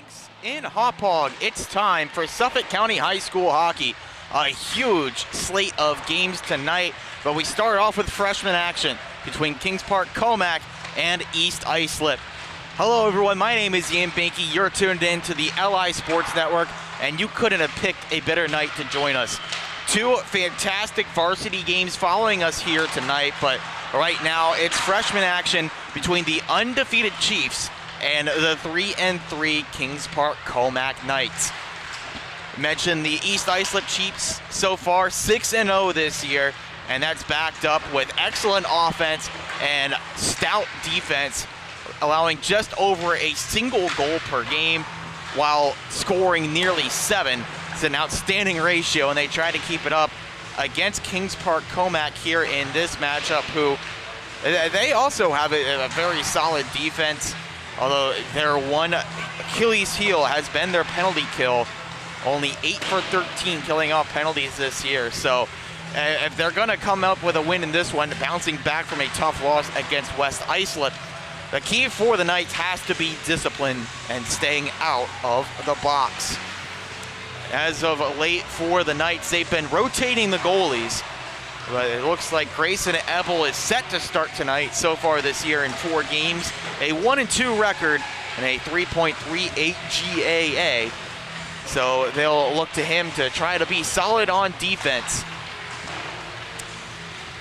Rinks in Hauppauge, it's time for Suffolk County High School hockey. A huge slate of games tonight, but we start off with freshman action between Kings Park Commack and East Islip. Hello everyone, my name is Ian Banky. You're tuned in to the LI Sports Network, and you couldn't have picked a better night to join us. Two fantastic varsity games following us here tonight, but right now it's freshman action between the undefeated Chiefs and the 3-3 Kings Park Commack Knights. Mentioned the East Islip Chiefs so far 6-0 this year, and that's backed up with excellent offense and stout defense, allowing just over a single goal per game while scoring nearly 7. It's an outstanding ratio, and they try to keep it up against Kings Park Commack here in this matchup, who they also have a very solid defense, although their one Achilles heel has been their penalty kill. Only 8 for 13 killing off penalties this year. So if they're going to come up with a win in this one, bouncing back from a tough loss against West Islip, the key for the Knights has to be discipline and staying out of the box. As of late for the Knights, they've been rotating the goalies. But it looks like Grayson Ebel is set to start tonight so far this year in 4 games. A 1-2 record and a 3.38 GAA. So they'll look to him to try to be solid on defense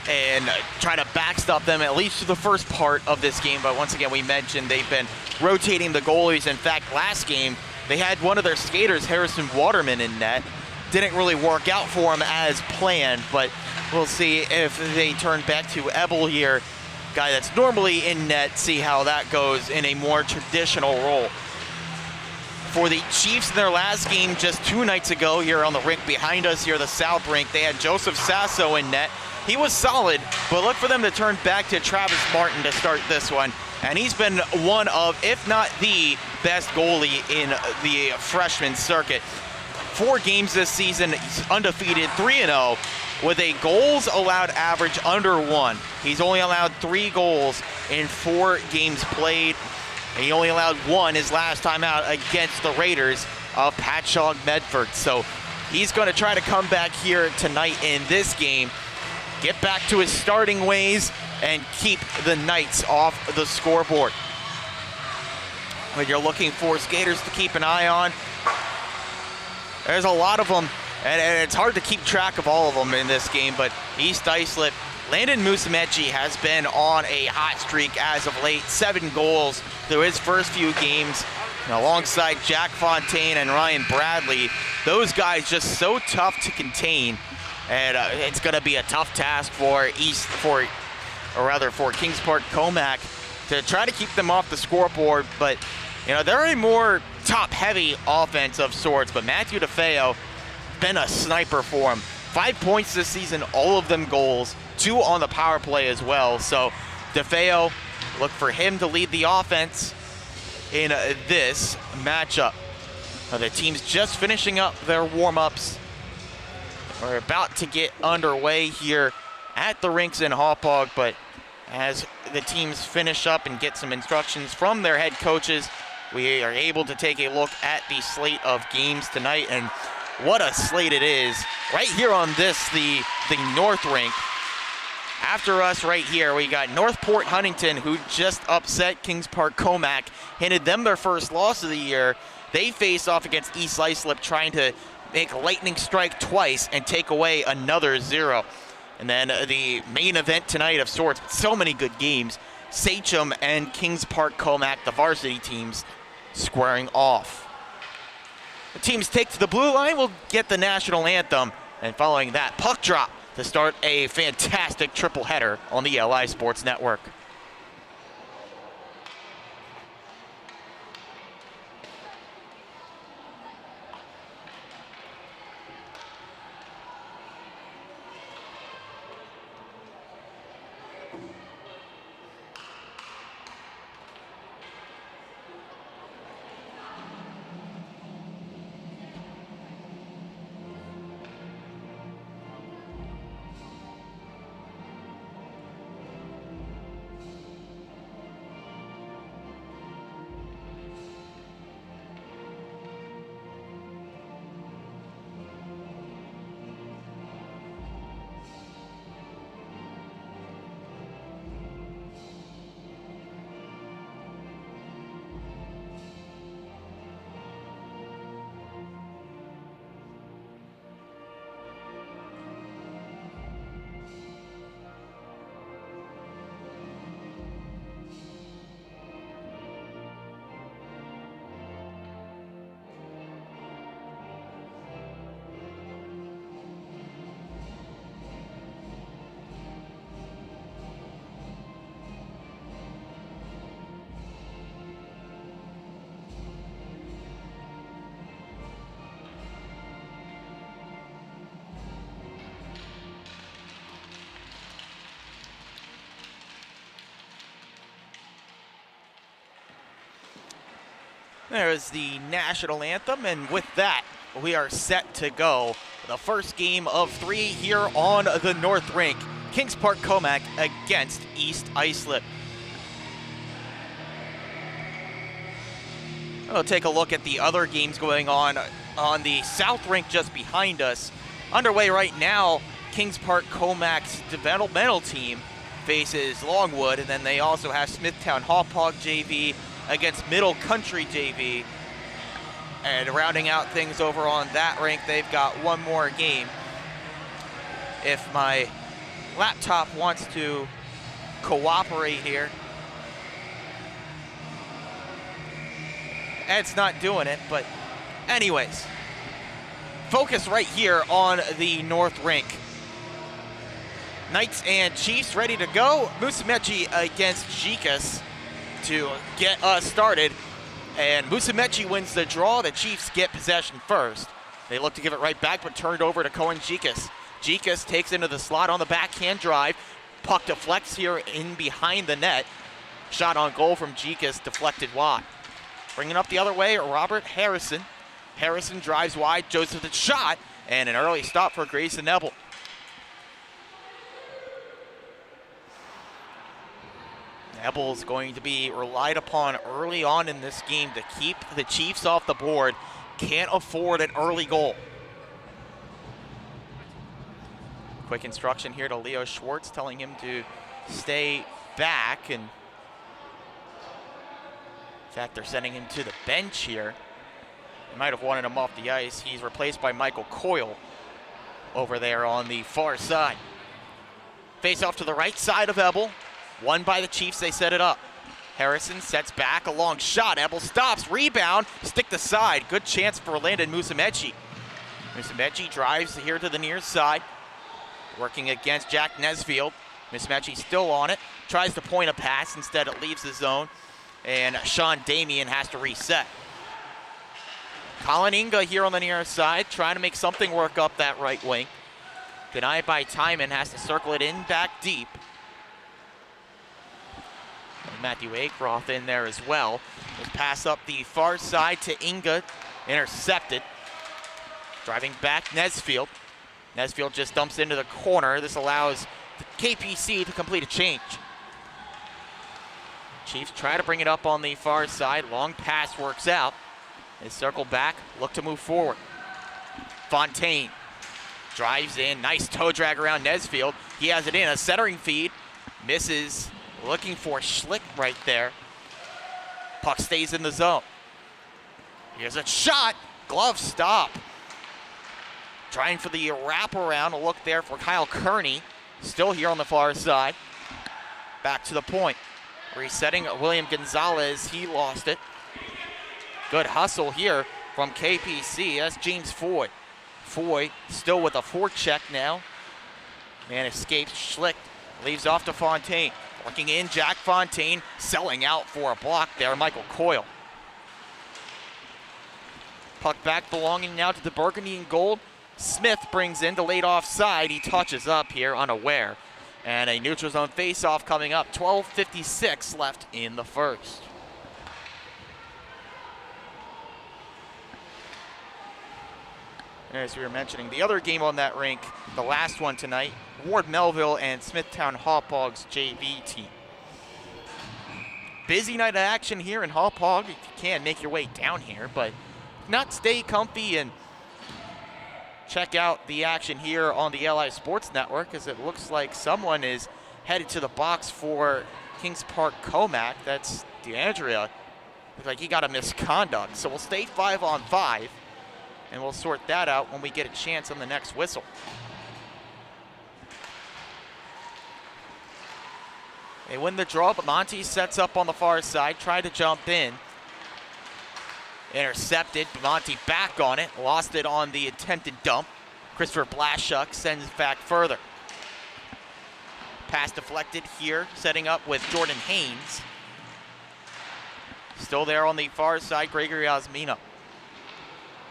and try to backstop them at least for the first part of this game. But once again, we mentioned they've been rotating the goalies. In fact, last game, they had one of their skaters, Harrison Waterman, in net. Didn't really work out for him as planned, but we'll see if they turn back to Ebel here, guy that's normally in net, see how that goes in a more traditional role. For the Chiefs in their last game just 2 nights ago here on the rink behind us here, the South Rink, they had Joseph Sasso in net. He was solid, but look for them to turn back to Travis Martin to start this one. And he's been one of, if not the best goalie in the freshman circuit. 4 games this season, he's undefeated, 3-0, with a goals allowed average under 1. He's only allowed 3 goals in 4 games played. And he only allowed 1 his last time out against the Raiders of Patchogue Medford. So he's going to try to come back here tonight in this game, get back to his starting ways, and keep the Knights off the scoreboard. When you're looking for skaters to keep an eye on, there's a lot of them, and it's hard to keep track of all of them in this game, but East Islip, Landon Musumeci has been on a hot streak as of late, 7 goals through his first few games, and alongside Jack Fontaine and Ryan Bradley. Those guys just so tough to contain, and it's going to be a tough task for for Kings Park Commack to try to keep them off the scoreboard. But you know, they're a more top-heavy offense of sorts, but Matthew DeFeo been a sniper for him. 5 points this season, all of them goals, 2 on the power play as well. So DeFeo, look for him to lead the offense in this matchup. Now, the team's just finishing up their warm-ups. We're about to get underway here at the rinks in Hauppauge, but as the teams finish up and get some instructions from their head coaches, we are able to take a look at the slate of games tonight, and what a slate it is. Right here on this, the North Rink. After us right here, we got Northport Huntington, who just upset Kings Park Commack, handed them their first loss of the year. They face off against East Islip, trying to make lightning strike twice and take away another 0. And then the main event tonight of sorts, so many good games, Sachem and Kings Park Commack, the varsity teams, squaring off. The teams take to the blue line, will get the national anthem, and following that, puck drop to start a fantastic triple header on the LI Sports Network. There's the national anthem, and with that, we are set to go. The first game of 3 here on the North Rink. Kings Park Commack against East Islip. We'll take a look at the other games going on the South Rink just behind us. Underway right now, Kings Park Commack's developmental team faces Longwood, and then they also have Smithtown Hauppauge JV against Middle Country JV. And rounding out things over on that rink, they've got one more game. If my laptop wants to cooperate here. It's not doing it, but anyways. Focus right here on the North Rink. Knights and Chiefs ready to go. Musumeci against SCHSHL to get us started. And Musumeci wins the draw. The Chiefs get possession first. They look to give it right back, but turned over to Cohen SCHSHL. SCHSHL takes into the slot on the backhand drive. Puck deflects here in behind the net. Shot on goal from SCHSHL, deflected wide. Bringing up the other way, Robert Harrison. Harrison drives wide, Joseph the shot, and an early stop for Grayson Ebel. Ebel's going to be relied upon early on in this game to keep the Chiefs off the board. Can't afford an early goal. Quick instruction here to Leo Schwartz, telling him to stay back. And in fact, they're sending him to the bench here. They might have wanted him off the ice. He's replaced by Michael Coyle over there on the far side. Face off to the right side of Ebel. Won by the Chiefs, they set it up. Harrison sets back, a long shot. Ebel stops, rebound, stick to side. Good chance for Landon Musumeci. Musumeci drives here to the near side, working against Jack Nesfield. Musumeci still on it, tries to point a pass, instead it leaves the zone, and Sean Damian has to reset. Colin Inga here on the near side, trying to make something work up that right wing. Denied by Timon, has to circle it in back deep. Matthew Akroth in there as well. We'll pass up the far side to Inga, intercepted. Driving back Nesfield. Nesfield just dumps into the corner. This allows the KPC to complete a change. Chiefs try to bring it up on the far side. Long pass works out. They circle back, look to move forward. Fontaine drives in, nice toe drag around Nesfield. He has it in, a centering feed, misses. Looking for Schlick right there. Puck stays in the zone. Here's a shot. Glove stop. Trying for the wraparound. A look there for Kyle Kearney. Still here on the far side. Back to the point. Resetting William Gonzalez. He lost it. Good hustle here from KPC. That's James Foy. Foy still with a forecheck now. Man escapes. Schlick leaves off to Fontaine. Working in, Jack Fontaine, selling out for a block there, Michael Coyle. Puck back belonging now to the burgundy and gold. Smith brings in, delayed offside. He touches up here unaware. And a neutral zone face-off coming up. 12:56 left in the first. As we were mentioning, the other game on that rink, the last one tonight, Ward Melville and Smithtown Hauppauge's JV team. Busy night of action here in Hauppauge. You can make your way down here, but if not, stay comfy and check out the action here on the LI Sports Network, as it looks like someone is headed to the box for Kings Park Commack. That's DeAndrea. Looks like he got a misconduct. So we'll stay 5-on-5, and we'll sort that out when we get a chance on the next whistle. They win the draw, but Monty sets up on the far side, tried to jump in. Intercepted, Monty back on it, lost it on the attempted dump. Christopher Blashuk sends it back further. Pass deflected here, setting up with Jordan Haynes. Still there on the far side, Gregory Osmino.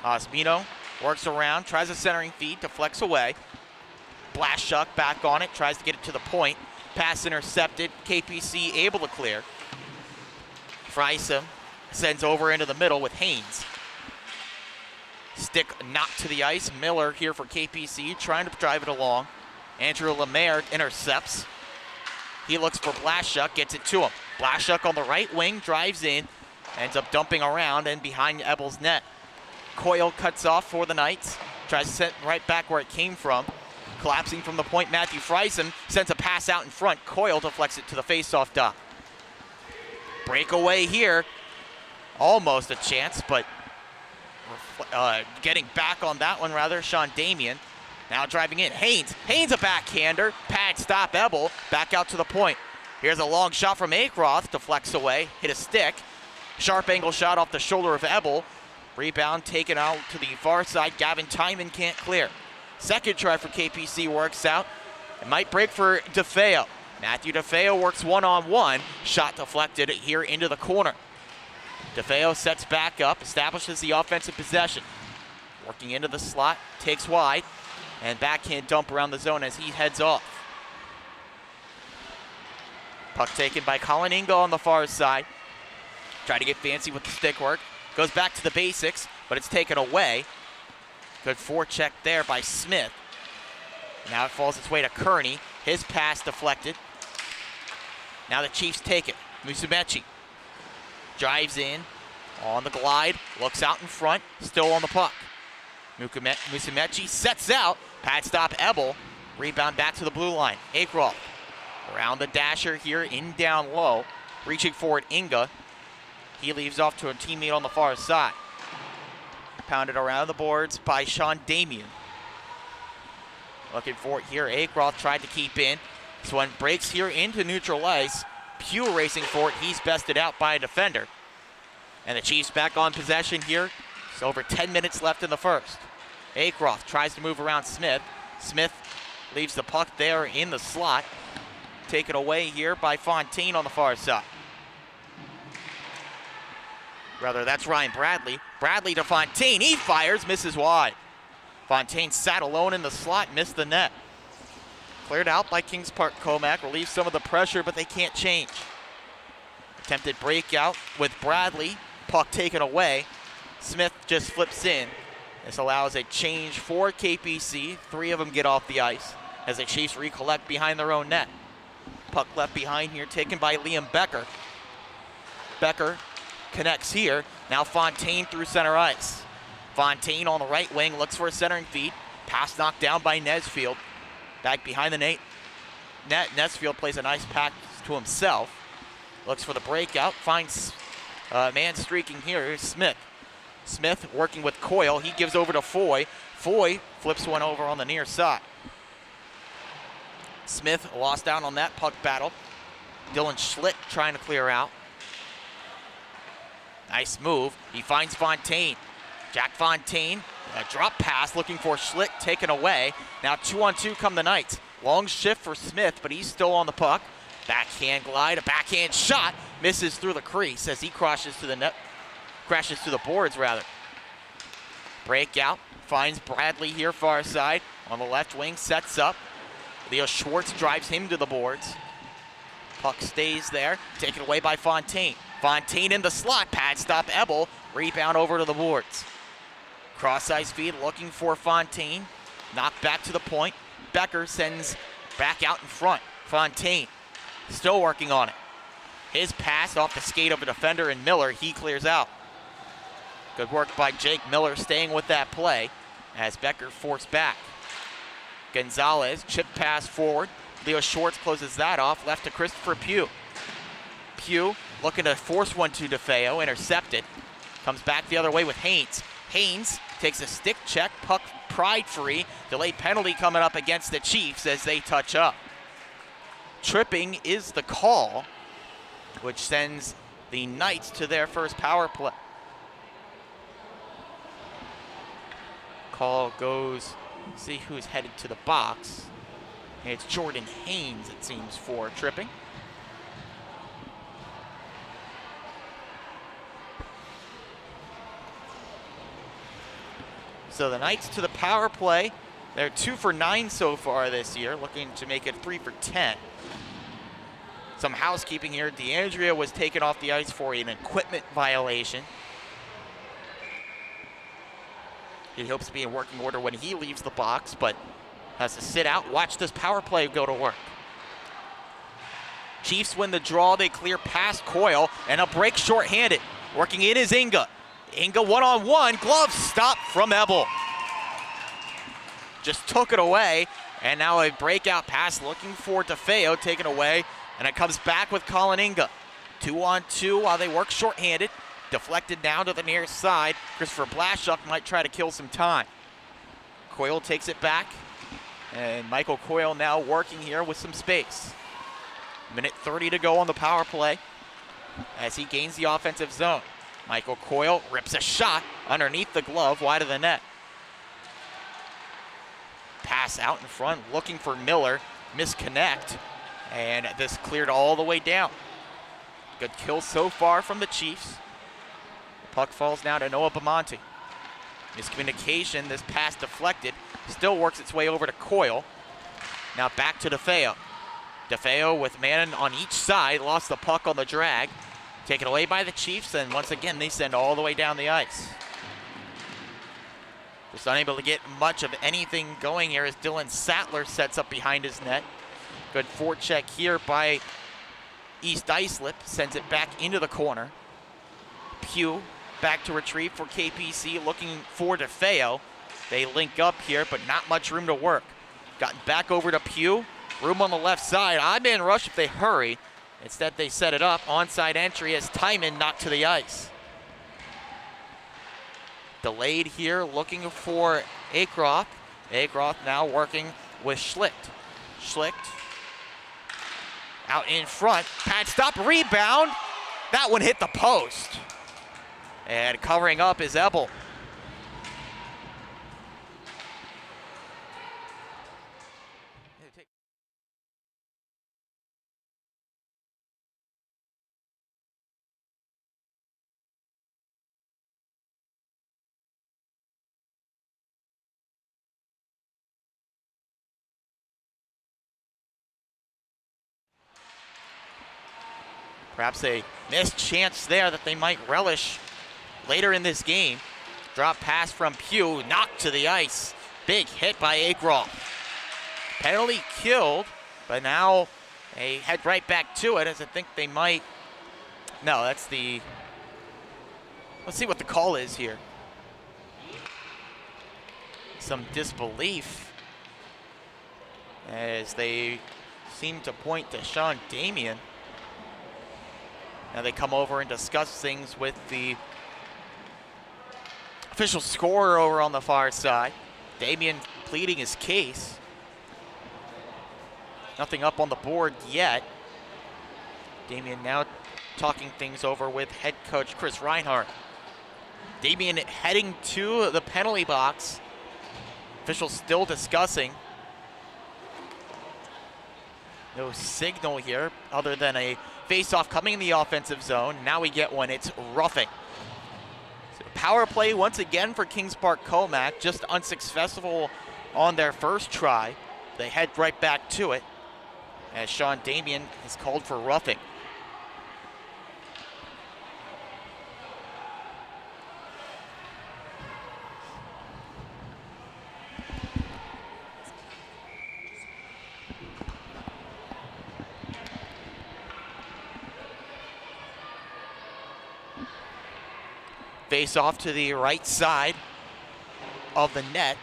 Osmino works around, tries a centering feed, deflects away. Blashuk back on it, tries to get it to the point. Pass intercepted, KPC able to clear. Friesen sends over into the middle with Haynes. Stick knocked to the ice. Miller here for KPC, trying to drive it along. Andrew Lemaire intercepts. He looks for Blaszczuk, gets it to him. Blaszczuk on the right wing, drives in, ends up dumping around and behind Ebel's net. Coyle cuts off for the Knights, tries to set right back where it came from. Collapsing from the point, Matthew Friesen sends a pass out in front. Coyle deflects it to the faceoff dot. Breakaway here, almost a chance, but getting back on that one rather, Sean Damian. Now driving in, Haynes a backhander, pad stop Ebel, back out to the point. Here's a long shot from Akroth, deflects away, hit a stick. Sharp angle shot off the shoulder of Ebel. Rebound taken out to the far side, Gavin Timon can't clear. Second try for KPC works out. It might break for DeFeo. Matthew DeFeo works one-on-one, shot deflected here into the corner. DeFeo sets back up, establishes the offensive possession. Working into the slot, takes wide, and backhand dump around the zone as he heads off. Puck taken by Colin Ingo on the far side. Try to get fancy with the stick work. Goes back to the basics, but it's taken away. Good forecheck there by Smith. Now it falls its way to Kearney. His pass deflected. Now the Chiefs take it. Musumeci drives in on the glide, looks out in front, still on the puck. Musumeci sets out, pad stop Ebel, rebound back to the blue line. Akroth around the dasher here, in down low, reaching forward Inga. He leaves off to a teammate on the far side. Pounded around the boards by Sean Damian. Looking for it here, Akroth tried to keep in. This one breaks here into neutral ice. Pugh racing for it, he's bested out by a defender. And the Chiefs back on possession here. It's over 10 minutes left in the first. Akroth tries to move around Smith. Smith leaves the puck there in the slot. Taken away here by Fontaine on the far side. Rather, that's Ryan Bradley. Bradley to Fontaine, he fires, misses wide. Fontaine sat alone in the slot, missed the net. Cleared out by Kings Park Commack, relieves some of the pressure, but they can't change. Attempted breakout with Bradley, puck taken away. Smith just flips in. This allows a change for KPC. 3 of them get off the ice as the Chiefs recollect behind their own net. Puck left behind here, taken by Liam Becker. Becker connects here. Now Fontaine through center ice. Fontaine on the right wing, looks for a centering feed. Pass knocked down by Nesfield. Back behind the net. Nesfield plays a nice pass to himself. Looks for the breakout, finds a man streaking here. Here's Smith. Smith working with Coyle. He gives over to Foy. Foy flips one over on the near side. Smith lost out on that puck battle. Dylan Schlitt trying to clear out. Nice move. He finds Fontaine. Jack Fontaine, a drop pass looking for Schlitt, taken away. Now 2-on-2 come the Knights. Long shift for Smith, but he's still on the puck. Backhand glide, a backhand shot, misses through the crease as he crashes to the net, crashes to the boards rather. Breakout, finds Bradley here far side. On the left wing, sets up. Leo Schwartz drives him to the boards. Puck stays there, taken away by Fontaine. Fontaine in the slot, pad stop Ebel, rebound over to the boards. Cross-ice feed looking for Fontaine. Knocked back to the point. Becker sends back out in front. Fontaine still working on it. His pass off the skate of a defender and Miller, he clears out. Good work by Jake Miller staying with that play as Becker forced back. Gonzalez, chip pass forward. Leo Schwartz closes that off, left to Christopher Pugh. Pugh looking to force one to DeFeo, intercepted. Comes back the other way with Haynes. Haynes takes a stick check, puck pried free. Delayed penalty coming up against the Chiefs as they touch up. Tripping is the call, which sends the Knights to their first power play. Call goes, see who's headed to the box. It's Jordan Haynes, it seems, for tripping. So the Knights to the power play. They're 2 for 9 so far this year, looking to make it 3 for 10. Some housekeeping here. DeAndrea was taken off the ice for an equipment violation. He hopes to be in working order when he leaves the box, but has to sit out. Watch this power play go to work. Chiefs win the draw. They clear past Coyle, and a break shorthanded. Working in is Inga. Inga one-on-one. Glove stop from Ebel. Just took it away, and now a breakout pass looking for DeFeo, taken away, and it comes back with Colin Inga. 2-on-2 while they work shorthanded. Deflected down to the near side. Christopher Blaszczuk might try to kill some time. Coyle takes it back, and Michael Coyle now working here with some space. Minute 30 to go on the power play as he gains the offensive zone. Michael Coyle rips a shot underneath the glove, wide of the net. Pass out in front, looking for Miller. Misconnect, and this cleared all the way down. Good kill so far from the Chiefs. The puck falls now to Noah Bamonte. Miscommunication, this pass deflected. Still works its way over to Coyle. Now back to DeFeo. DeFeo with man on each side, lost the puck on the drag. Taken away by the Chiefs, and once again, they send all the way down the ice. Just unable to get much of anything going here as Dylan Sattler sets up behind his net. Good forecheck here by East Islip, sends it back into the corner. Pugh back to retrieve for KPC, looking for DeFeo. They link up here, but not much room to work. Gotten back over to Pugh. Room on the left side. Odd man rush if they hurry. Instead, they set it up. Onside entry as Timon knocked to the ice. Delayed here, looking for Akroth. Akroth now working with Schlicht. Schlicht out in front. Pad stop, rebound. That one hit the post. And covering up is Ebel. Perhaps a missed chance there that they might relish later in this game. Drop pass from Pugh, knocked to the ice. Big hit by Akroth. Penalty killed, but now they head right back to it as I think they might. No, that's the. Let's see what the call is here. Some disbelief as they seem to point to Sean Damien. Now they come over and discuss things with the official scorer over on the far side. Damien pleading his case. Nothing up on the board yet. Damien now talking things over with head coach Chris Reinhardt. Damien heading to the penalty box. Officials still discussing. No signal here other than a face-off coming in the offensive zone. Now we get one. It's roughing. So power play once again for Kings Park Commack. Just unsuccessful on their first try. They head right back to it as Sean Damien is called for roughing. Face off to the right side of the net,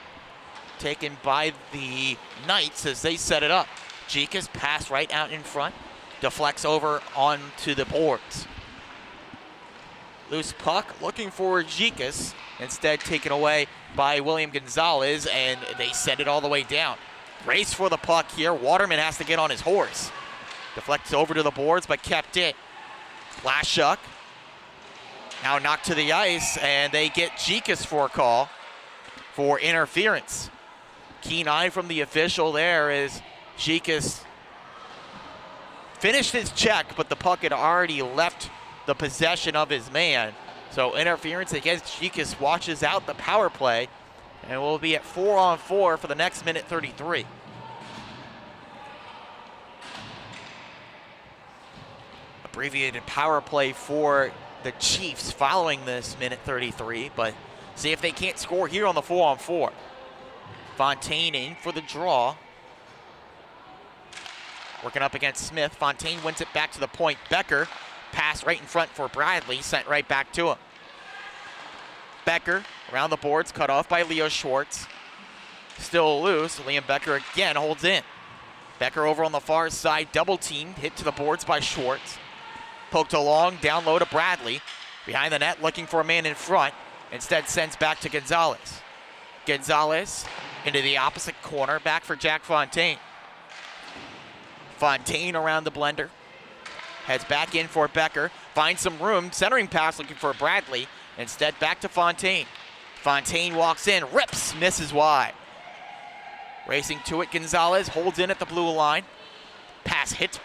taken by the Knights as they set it up. Jikas pass right out in front, deflects over onto the boards. Loose puck, looking for Jikas, instead taken away by William Gonzalez, and they send it all the way down. Race for the puck here. Waterman has to get on his horse. Deflects over to the boards, but kept it. Blaszczuk now knocked to the ice, and they get Jikas for a call for interference. Keen eye from the official there as Jikas finished his check, but the puck had already left the possession of his man. So interference against Jikas washes out the power play, and we'll be at 4-on-4 for the next minute 33. abbreviated power play for the Chiefs following this minute 33, but see if they can't score here on the 4-on-4. Fontaine in for the draw. Working up against Smith. Fontaine wins it back to the point. Becker, pass right in front for Bradley, sent right back to him. Becker around the boards, cut off by Leo Schwartz. Still loose. Liam Becker again holds in. Becker over on the far side, double teamed, hit to the boards by Schwartz. Poked along, down low to Bradley. Behind the net, looking for a man in front. Instead sends back to Gonzalez. Gonzalez into the opposite corner, back for Jack Fontaine. Fontaine around the blender. Heads back in for Becker. Finds some room, centering pass looking for Bradley. Instead back to Fontaine. Fontaine walks in, rips, misses wide. Racing to it, Gonzalez holds in at the blue line. Pass hits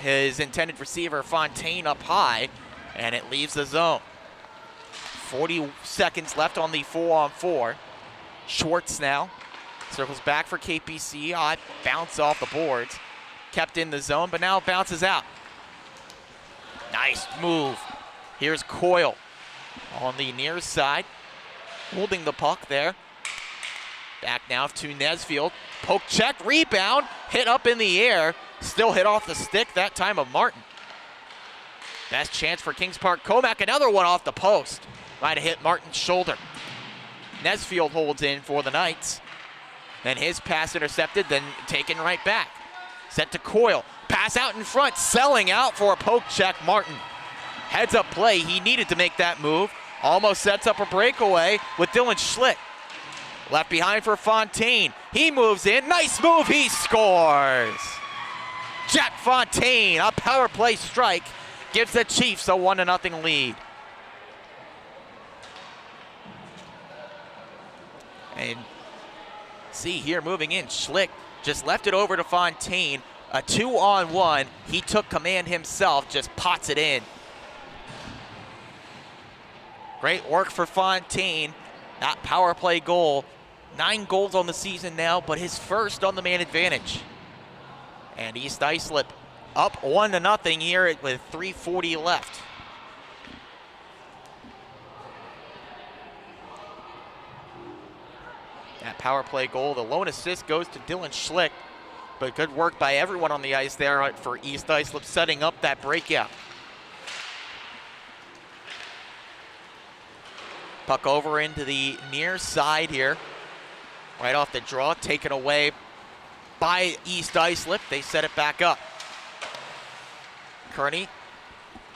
his intended receiver, Fontaine, up high, and it leaves the zone. 40 seconds left on the 4-on-4. Schwartz now circles back for KPC. Odd bounce off the boards. Kept in the zone, but now bounces out. Nice move. Here's Coyle on the near side, holding the puck there. Back now to Nesfield. Poke check, rebound, hit up in the air. Still hit off the stick, that time of Martin. Best chance for Kings Park. Commack, another one off the post. Might have hit Martin's shoulder. Nesfield holds in for the Knights. Then his pass intercepted, then taken right back. Set to Coyle. Pass out in front, selling out for a poke check, Martin. Heads up play, he needed to make that move. Almost sets up a breakaway with Dylan Schlick. Left behind for Fontaine. He moves in. Nice move. He scores. Jack Fontaine, a power play strike, gives the Chiefs a 1-0 lead. And see here moving in, Schlick just left it over to Fontaine. A 2-on-1. He took command himself, just pots it in. Great work for Fontaine. That power play goal. 9 goals on the season now, but his first on the man advantage. And East Islip up 1-0 here with 3:40 left. That power play goal, the lone assist goes to Dylan Schlick, but good work by everyone on the ice there for East Islip, setting up that breakout. Puck over into the near side here. Right off the draw, taken away by East Islip. They set it back up. Kearney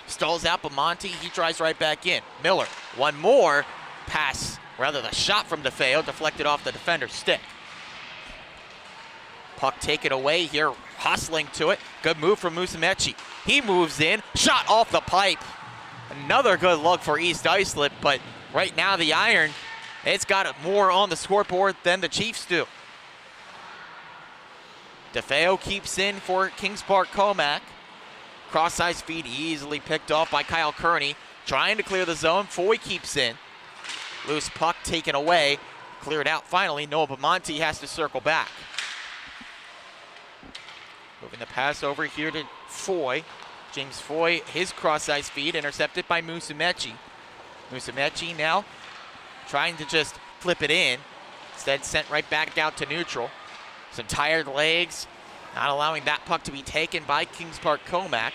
stalls out Bamonte. He tries right back in. Miller, one more pass, rather the shot from DeFeo, deflected off the defender's stick. Puck taken away here, hustling to it. Good move from Musumeci. He moves in, shot off the pipe. Another good look for East Islip, but right now the Iron, it's got more on the scoreboard than the Chiefs do. DeFeo keeps in for Kings Park Commack. Cross-size feed easily picked off by Kyle Kearney. Trying to clear the zone. Foy keeps in. Loose puck taken away. Cleared out finally. Noah Bamonte has to circle back. Moving the pass over here to Foy. James Foy, his cross-size feed intercepted by Musumeci. Musumeci now trying to just flip it in. Instead sent right back out to neutral. Some tired legs, not allowing that puck to be taken by Kings Park Commack.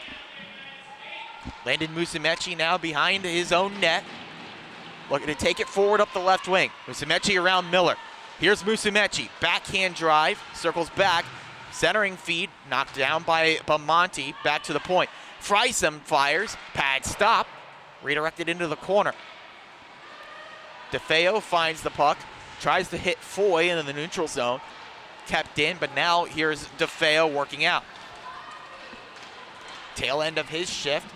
Landon Musumeci now behind his own net. Looking to take it forward up the left wing. Musumeci around Miller. Here's Musumeci, backhand drive, circles back. Centering feed, knocked down by Bamonte, back to the point. Frysum fires, pad stop, redirected into the corner. DeFeo finds the puck, tries to hit Foy into the neutral zone. Kept in, but now here's DeFeo working out. Tail end of his shift.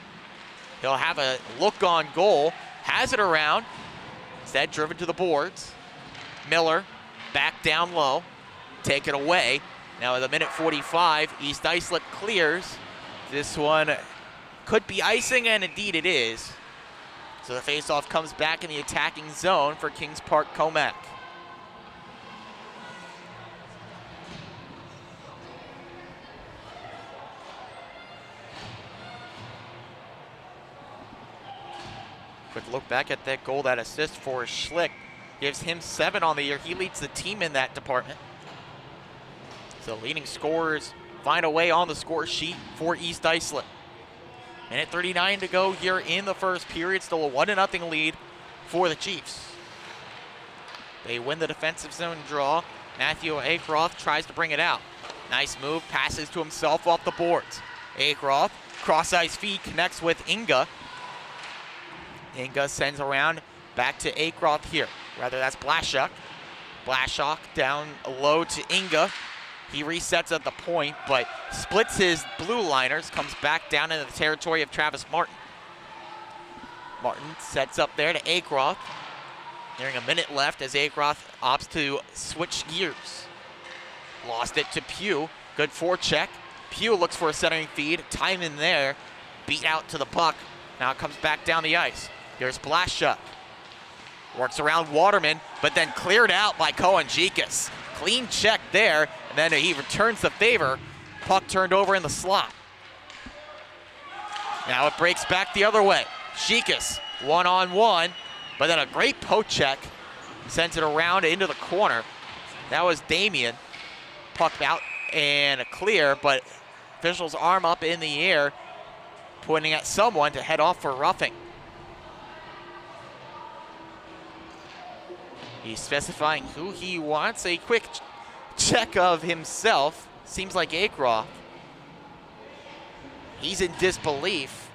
He'll have a look on goal, has it around, instead driven to the boards. Miller back down low, take it away. Now at the minute 45, East Islip clears. This one could be icing, and indeed it is. So the faceoff comes back in the attacking zone for Kings Park Commack. Quick look back at that goal. That assist for Schlick gives him 7 on the year. He leads the team in that department. So leading scorers find a way on the score sheet for East Islip. Minute 39 to go here in the first period. Still a 1-0 lead for the Chiefs. They win the defensive zone draw. Matthew Akroth tries to bring it out. Nice move, passes to himself off the boards. Akroth, cross-ice feed, connects with Inga. Inga sends around back to Akroth here. Rather, that's Blaszak. Blaszak down low to Inga. He resets at the point, but splits his blue liners, comes back down into the territory of Travis Martin. Martin sets up there to Akroth. Nearing a minute left as Akroth opts to switch gears. Lost it to Pugh. Good forecheck. Pugh looks for a centering feed. Time in there. Beat out to the puck. Now it comes back down the ice. Here's Blaszak. Works around Waterman, but then cleared out by Kowanjikas. Clean check there, and then he returns the favor. Puck turned over in the slot. Now it breaks back the other way. Jikas, one-on-one, but then a great poke check. Sends it around into the corner. That was Damien. Puck out and a clear, but official's arm up in the air, pointing at someone to head off for roughing. He's specifying who he wants. A quick check of himself. Seems like Akroth. He's in disbelief.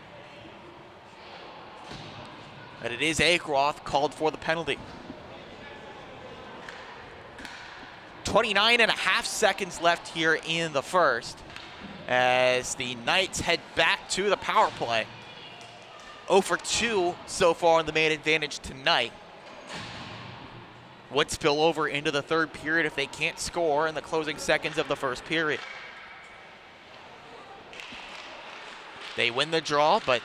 But it is Akroth called for the penalty. 29.5 seconds left here in the first as the Knights head back to the power play. 0 for 2 so far on the main advantage tonight. Would spill over into the third period if they can't score in the closing seconds of the first period. They win the draw, but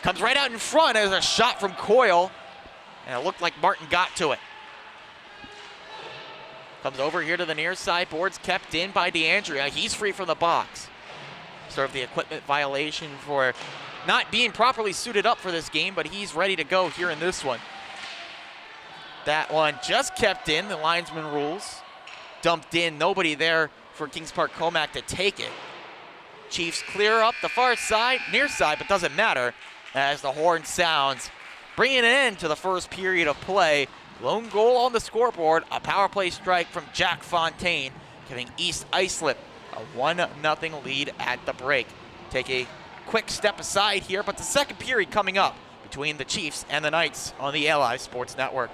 comes right out in front as a shot from Coyle, and it looked like Martin got to it. Comes over here to the near side, boards kept in by DeAndrea. He's free from the box. Served the equipment violation for not being properly suited up for this game, but he's ready to go here in this one. That one just kept in, the linesman rules. Dumped in, nobody there for Kings Park Commack to take it. Chiefs clear up the far side, near side, but doesn't matter as the horn sounds, bringing an end to the first period of play. Lone goal on the scoreboard, a power play strike from Jack Fontaine, giving East Islip a 1-0 lead at the break. Take a quick step aside here, but the second period coming up between the Chiefs and the Knights on the Ally Sports Network.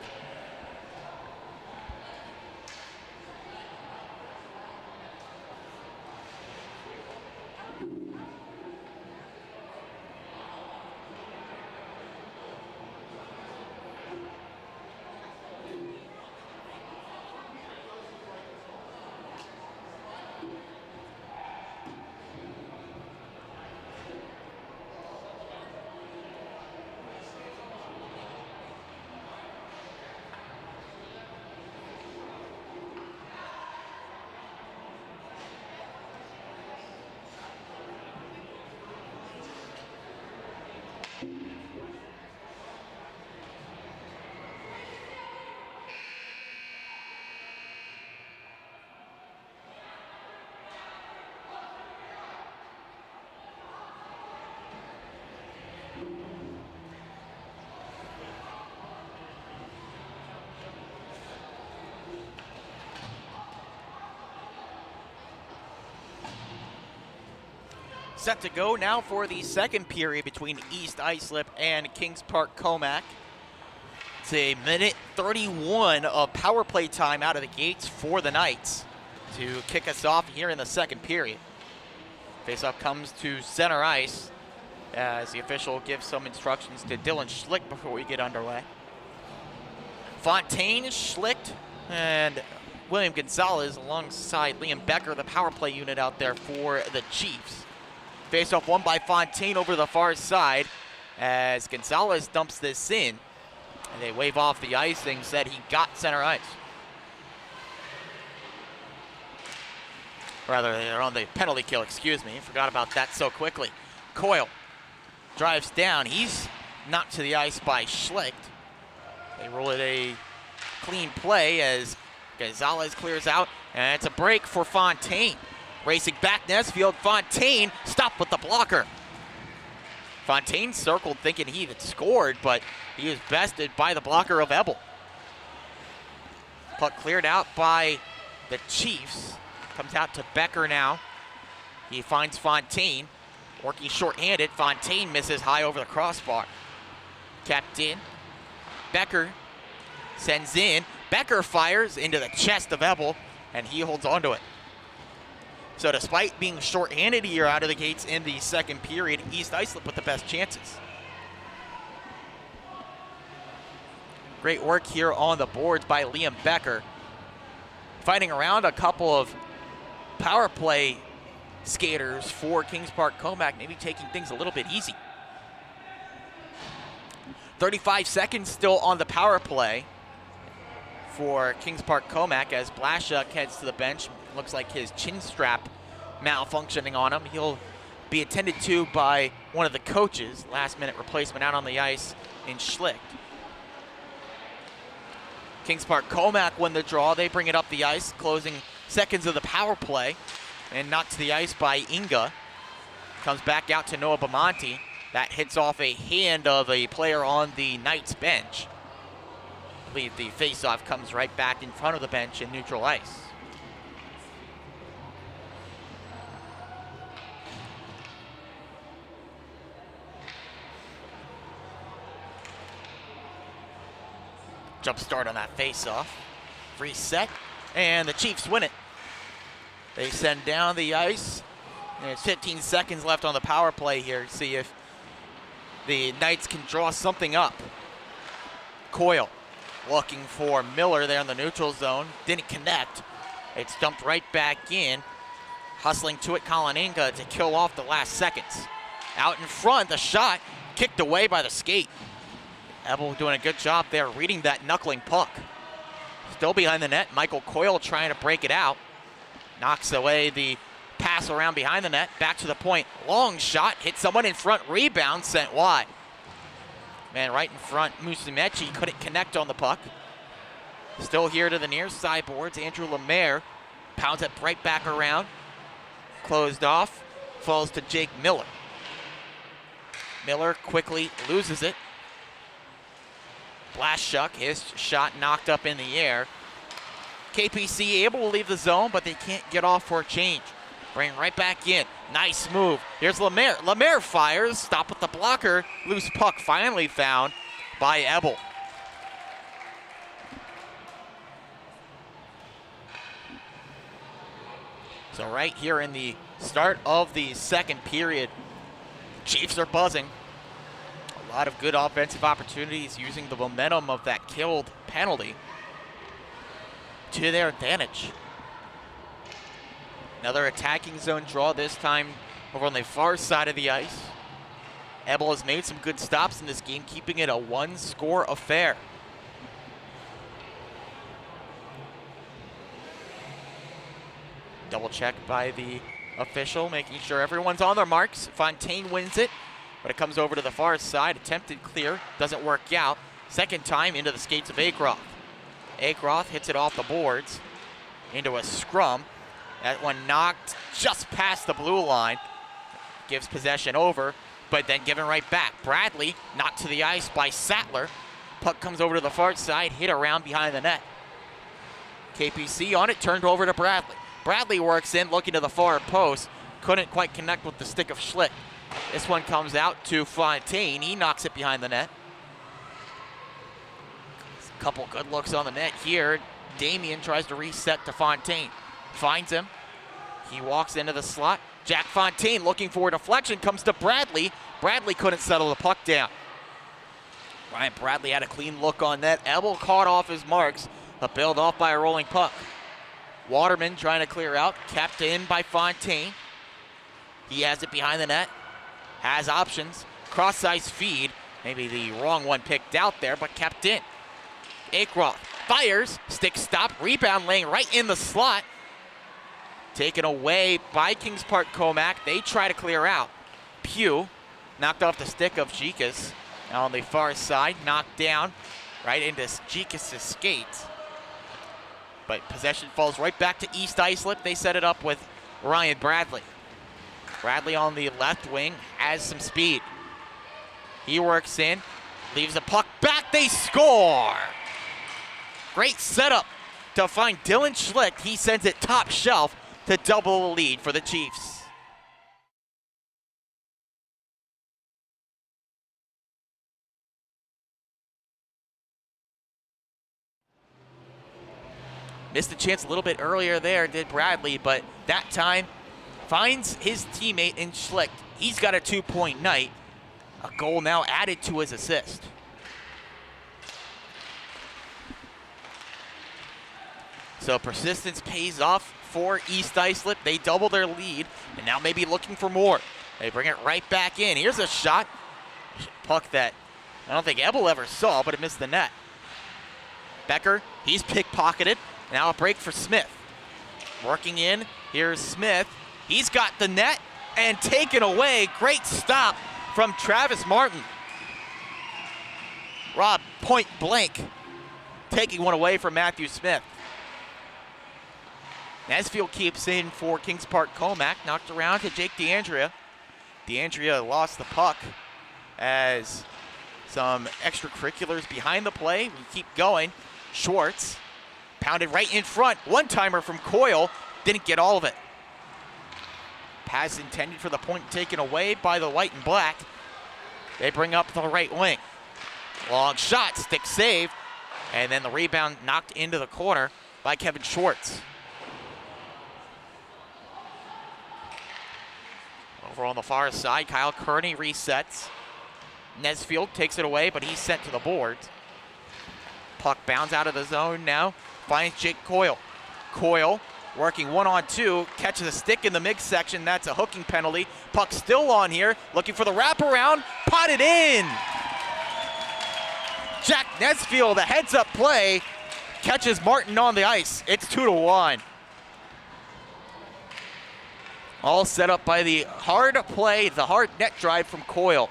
Set to go now for the second period between East Islip and Kings Park Commack. It's a minute 31 of power play time out of the gates for the Knights to kick us off here in the second period. Faceoff comes to center ice as the official gives some instructions to Dylan Schlick before we get underway. Fontaine, Schlick, and William Gonzalez alongside Liam Becker, the power play unit out there for the Chiefs. Face-off won by Fontaine over the far side as Gonzalez dumps this in. And they wave off the icing, said he got center ice. Rather, they're on the penalty kill, excuse me. Forgot about that so quickly. Coyle drives down. He's knocked to the ice by Schlicht. They roll it a clean play as Gonzalez clears out, and it's a break for Fontaine. Racing back Nesfield, Fontaine stopped with the blocker. Fontaine circled thinking he had scored, but he was bested by the blocker of Ebel. Puck cleared out by the Chiefs. Comes out to Becker now. He finds Fontaine. Working short-handed, Fontaine misses high over the crossbar. Kept in. Becker sends in. Becker fires into the chest of Ebel, and he holds onto it. So despite being short-handed here out of the gates in the second period, East Islip with the best chances. Great work here on the boards by Liam Becker. Fighting around a couple of power play skaters for Kings Park Commack, maybe taking things a little bit easy. 35 seconds still on the power play for Kings Park Commack as Blaszczuk heads to the bench. Looks like his chin strap malfunctioning on him. He'll be attended to by one of the coaches. Last minute replacement out on the ice in Schlicht. Kings Park Commack win the draw. They bring it up the ice, closing seconds of the power play, and knocked to the ice by Inga. Comes back out to Noah Bamonte. That hits off a hand of a player on the Knights bench. I believe the faceoff comes right back in front of the bench in neutral ice. Jump start on that faceoff. Reset, and the Chiefs win it. They send down the ice. And there's 15 seconds left on the power play here to see if the Knights can draw something up. Coyle looking for Miller there in the neutral zone. Didn't connect. It's dumped right back in. Hustling to it, Colin Inga to kill off the last seconds. Out in front, the shot kicked away by the skate. Ebel doing a good job there reading that knuckling puck. Still behind the net, Michael Coyle trying to break it out. Knocks away the pass around behind the net, back to the point. Long shot, hit someone in front, rebound, sent wide. Man, right in front, Musumeci couldn't connect on the puck. Still here to the near side boards, Andrew Lemaire pounds it right back around. Closed off, falls to Jake Miller. Miller quickly loses it. Blaszczuk, his shot knocked up in the air. KPC able to leave the zone, but they can't get off for a change. Bring right back in. Nice move. Here's Lemaire. Lemaire fires. Stop with the blocker. Loose puck finally found by Ebel. So right here in the start of the second period, Chiefs are buzzing. A lot of good offensive opportunities using the momentum of that killed penalty to their advantage. Another attacking zone draw, this time over on the far side of the ice. Ebel has made some good stops in this game, keeping it a one-score affair. Double check by the official, making sure everyone's on their marks. Fontaine wins it, but it comes over to the far side. Attempted clear, doesn't work out. Second time into the skates of Akroth. Akroth hits it off the boards into a scrum. That one knocked just past the blue line. Gives possession over, but then given right back. Bradley knocked to the ice by Sattler. Puck comes over to the far side, hit around behind the net. KPC on it, turned over to Bradley. Bradley works in, looking to the far post. Couldn't quite connect with the stick of Schlicht. This one comes out to Fontaine. He knocks it behind the net. A couple good looks on the net here. Damien tries to reset to Fontaine. Finds him. He walks into the slot. Jack Fontaine looking for a deflection. Comes to Bradley. Bradley couldn't settle the puck down. Ryan Bradley had a clean look on net. Ebel caught off his marks. A build off by a rolling puck. Waterman trying to clear out. Kept in by Fontaine. He has it behind the net. Has options. Cross-ice feed. Maybe the wrong one picked out there, but kept in. Akroth fires. Stick stop. Rebound laying right in the slot. Taken away by Kings Park Commack. They try to clear out. Pugh knocked off the stick of Jikas On the far side, knocked down right into SCHSHL skate. But possession falls right back to East Islip. They set it up with Ryan Bradley. Bradley on the left wing has some speed. He works in, leaves the puck back, they score! Great setup to find Dylan Schlicht. He sends it top shelf to double the lead for the Chiefs. Missed a chance a little bit earlier there, did Bradley, but that time finds his teammate in Schlicht. He's got a 2-point night. A goal now added to his assist. So persistence pays off for East Islip. They double their lead, and now maybe looking for more. They bring it right back in. Here's a shot. Puck that I don't think Ebel ever saw, but it missed the net. Becker, he's pickpocketed. Now a break for Smith. Working in, here's Smith. He's got the net and taken away. Great stop from Travis Martin. Rob, point blank, taking one away from Matthew Smith. Nesfield keeps in for Kings Park Commack, knocked around to Jake DeAndrea. DeAndrea lost the puck as some extracurriculars behind the play. We keep going. Schwartz pounded right in front. One-timer from Coyle, didn't get all of it. Pass intended for the point taken away by the white and black. They bring up the right wing. Long shot, stick save, and then the rebound knocked into the corner by Kevin Schwartz. Over on the far side, Kyle Kearney resets. Nesfield takes it away, but he's sent to the boards. Puck bounds out of the zone now, finds Jake Coyle. Coyle working 1-on-2, catches a stick in the midsection. That's a hooking penalty. Puck still on here, looking for the wraparound, potted in. Jack Nesfield, a heads-up play, catches Martin on the ice. It's 2-1. All set up by the hard play, the hard net drive from Coyle.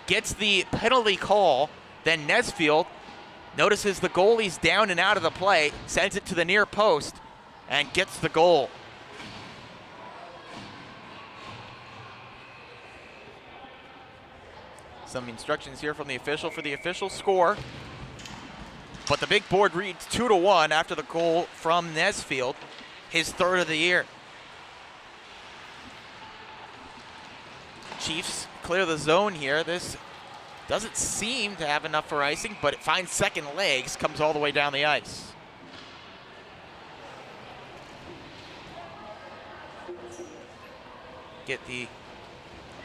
Gets the penalty call, then Nesfield notices the goalie's down and out of the play, sends it to the near post, and gets the goal. Some instructions here from the official for the official score. But the big board reads 2-1 after the goal from Nesfield, his third of the year. Chiefs clear the zone here. This doesn't seem to have enough for icing, but it finds second legs, comes all the way down the ice. Get the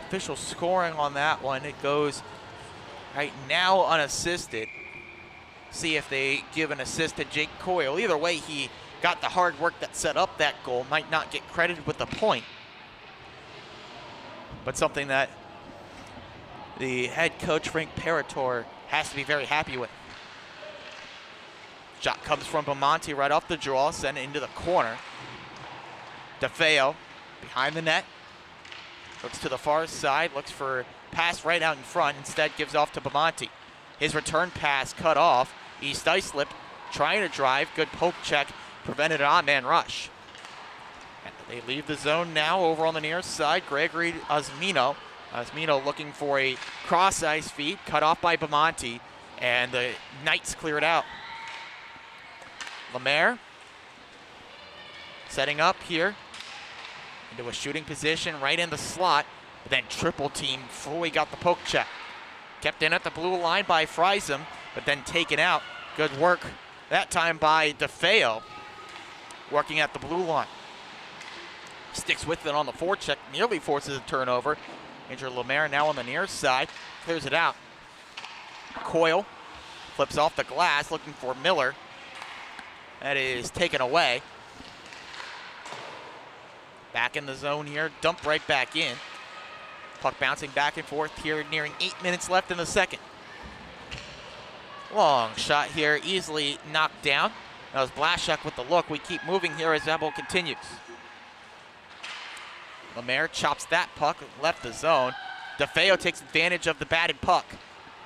official scoring on that one. It goes right now unassisted. See if they give an assist to Jake Coyle. Either way, he got the hard work that set up that goal. Might not get credited with the point, but something that the head coach, Frank Parator, has to be very happy with. Shot comes from Bamonte right off the draw, sent it into the corner. DeFeo behind the net. Looks to the far side, looks for pass right out in front, instead gives off to Bamonte. His return pass cut off. East Islip trying to drive, good poke check, prevented an odd-man rush. And they leave the zone now over on the near side. Gregory Osmino. Osmino looking for a cross-ice feed, cut off by Bamonte, and the Knights clear it out. Lemaire setting up here into a shooting position right in the slot, but then triple team before we got the poke check. Kept in at the blue line by Friesen, but then taken out. Good work that time by DeFeo, working at the blue line. Sticks with it on the forecheck, nearly forces a turnover. Andrew Lemaire now on the near side, clears it out. Coyle flips off the glass, looking for Miller. That is taken away. Back in the zone here, dumped right back in. Puck bouncing back and forth here, nearing 8 minutes left in the second. Long shot here, easily knocked down. That was Blaszczak with the look. We keep moving here as Ebel continues. Lemaire chops that puck, left the zone. DeFeo takes advantage of the batted puck.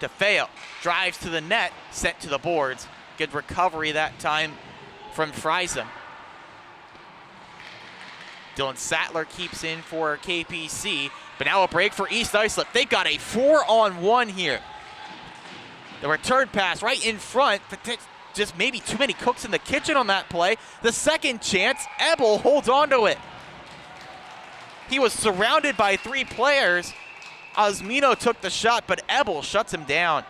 DeFeo drives to the net, sent to the boards. Good recovery that time from Friesen. Dylan Sattler keeps in for KPC, but now a break for East Islip. They got a 4-on-1 here. The return pass right in front, but just maybe too many cooks in the kitchen on that play. The second chance, Ebel holds on to it. He was surrounded by 3 players. Osmino took the shot, but Ebel shuts him down.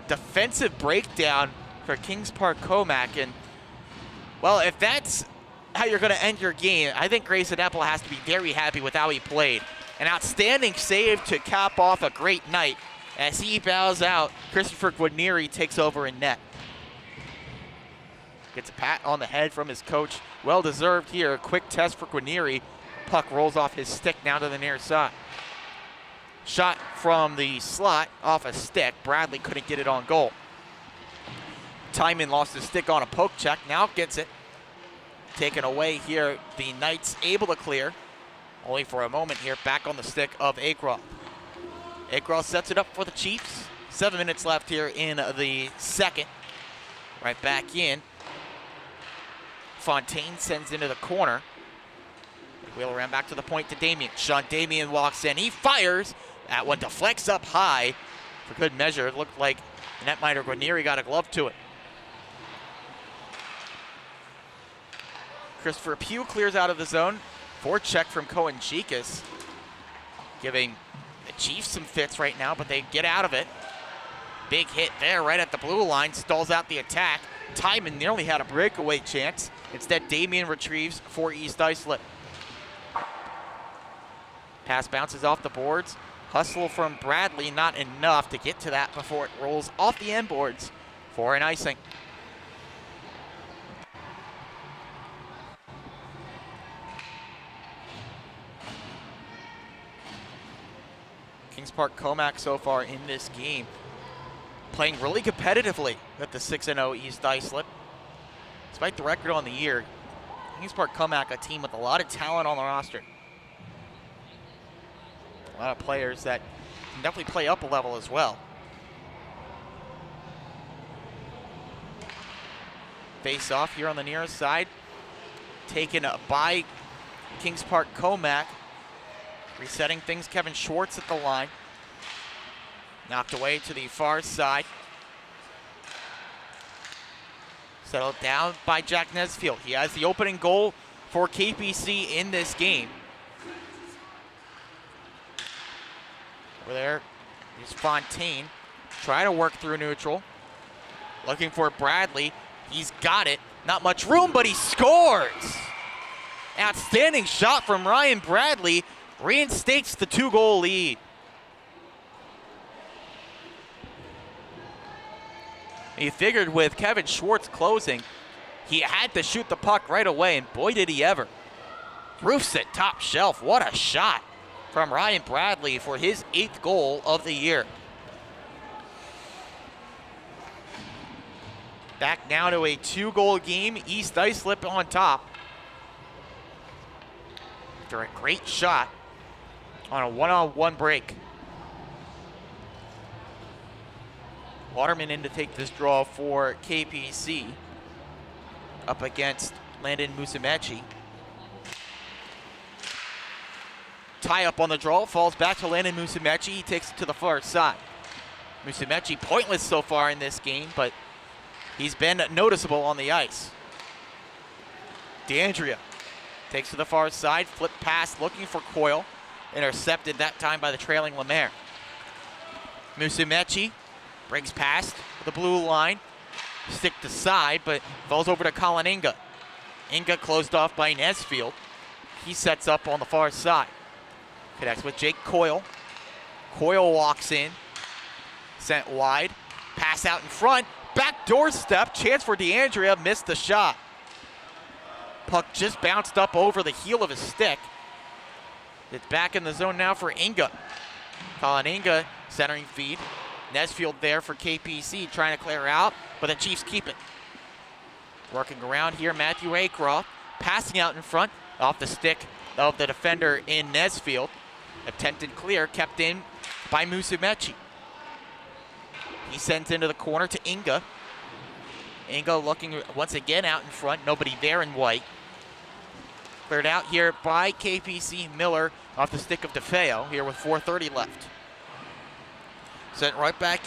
Defensive breakdown for Kings Park Commack, and well, if that's how you're going to end your game, I think Grayson Ebel has to be very happy with how he played. An outstanding save to cap off a great night. As he bows out, Christopher Guarnieri takes over in net. Gets a pat on the head from his coach. Well deserved here. A quick test for Guarnieri. Puck rolls off his stick now to the near side. Shot from the slot off a stick. Bradley couldn't get it on goal. Timon lost his stick on a poke check. Now gets it. Taken away here. The Knights able to clear. Only for a moment here. Back on the stick of Akroth. Akroth sets it up for the Chiefs. 7 minutes left here in the second. Right back in. Fontaine sends into the corner. Wheel around back to the point to Damien. Sean Damien walks in. He fires. That one deflects up high. For good measure, it looked like netminder Guarnieri got a glove to it. Christopher Pugh clears out of the zone. Forecheck from Cohen Chikas. Giving the Chiefs some fits right now, but they get out of it. Big hit there right at the blue line. Stalls out the attack. Timon nearly had a breakaway chance. Instead, Damien retrieves for East Islip. Pass bounces off the boards. Hustle from Bradley, not enough to get to that before it rolls off the end boards for an icing. Kings Park Commack so far in this game playing really competitively at the 6-0 East Islip. Despite the record on the year, Kings Park Commack, a team with a lot of talent on the roster. A lot of players that can definitely play up a level as well. Face off here on the nearest side. Taken by Kings Park Commack. Resetting things, Kevin Schwartz at the line. Knocked away to the far side. Settled down by Jack Nesfield. He has the opening goal for KPC in this game. Over there is Fontaine. Trying to work through neutral. Looking for Bradley. He's got it. Not much room, but he scores. Outstanding shot from Ryan Bradley. Reinstates the 2-goal lead. He figured with Kevin Schwartz closing, he had to shoot the puck right away, and boy did he ever. Roofs it top shelf. What a shot from Ryan Bradley for his 8th goal of the year. Back now to a 2-goal game. East Islip on top. After a great shot on a one-on-one break. Waterman in to take this draw for KPC up against Landon Musumeci. Tie up on the draw, falls back to Landon Musumeci. He takes it to the far side. Musumeci pointless so far in this game, but he's been noticeable on the ice. DeAndrea takes to the far side, flip pass looking for Coyle. Intercepted that time by the trailing Lemaire. Musumeci brings past the blue line. Stick to side, but falls over to Colin Inga. Inga closed off by Nesfield. He sets up on the far side. Connects with Jake Coyle. Coyle walks in. Sent wide. Pass out in front. Back doorstep. Chance for DeAndrea. Missed the shot. Puck just bounced up over the heel of his stick. It's back in the zone now for Inga. Colin Inga centering feed. Nesfield there for KPC trying to clear out, but the Chiefs keep it. Working around here, Matthew Akroth passing out in front off the stick of the defender in Nesfield. Attempted clear, kept in by Musumeci. He sends into the corner to Inga. Inga looking once again out in front. Nobody there in white. Cleared out here by KPC. Miller off the stick of DeFeo here with 4:30 left. Sent right back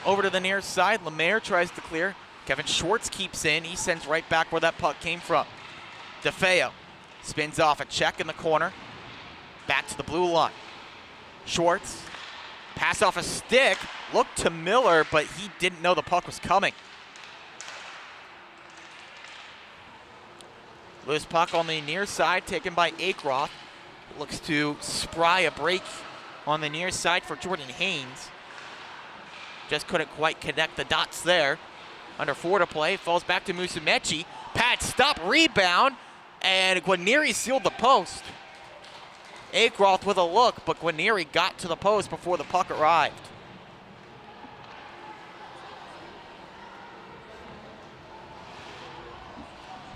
over to the near side. Lemaire tries to clear. Kevin Schwartz keeps in. He sends right back where that puck came from. DeFeo spins off a check in the corner. Back to the blue line. Schwartz, pass off a stick. Looked to Miller, but he didn't know the puck was coming. Loose puck on the near side, taken by Akeroth. Looks to spry a break on the near side for Jordan Haynes. Just couldn't quite connect the dots there. Under 4 to play, falls back to Musumeci. Pad stop, rebound, and Guarnieri sealed the post. Akeroth with a look, but Guarnieri got to the post before the puck arrived.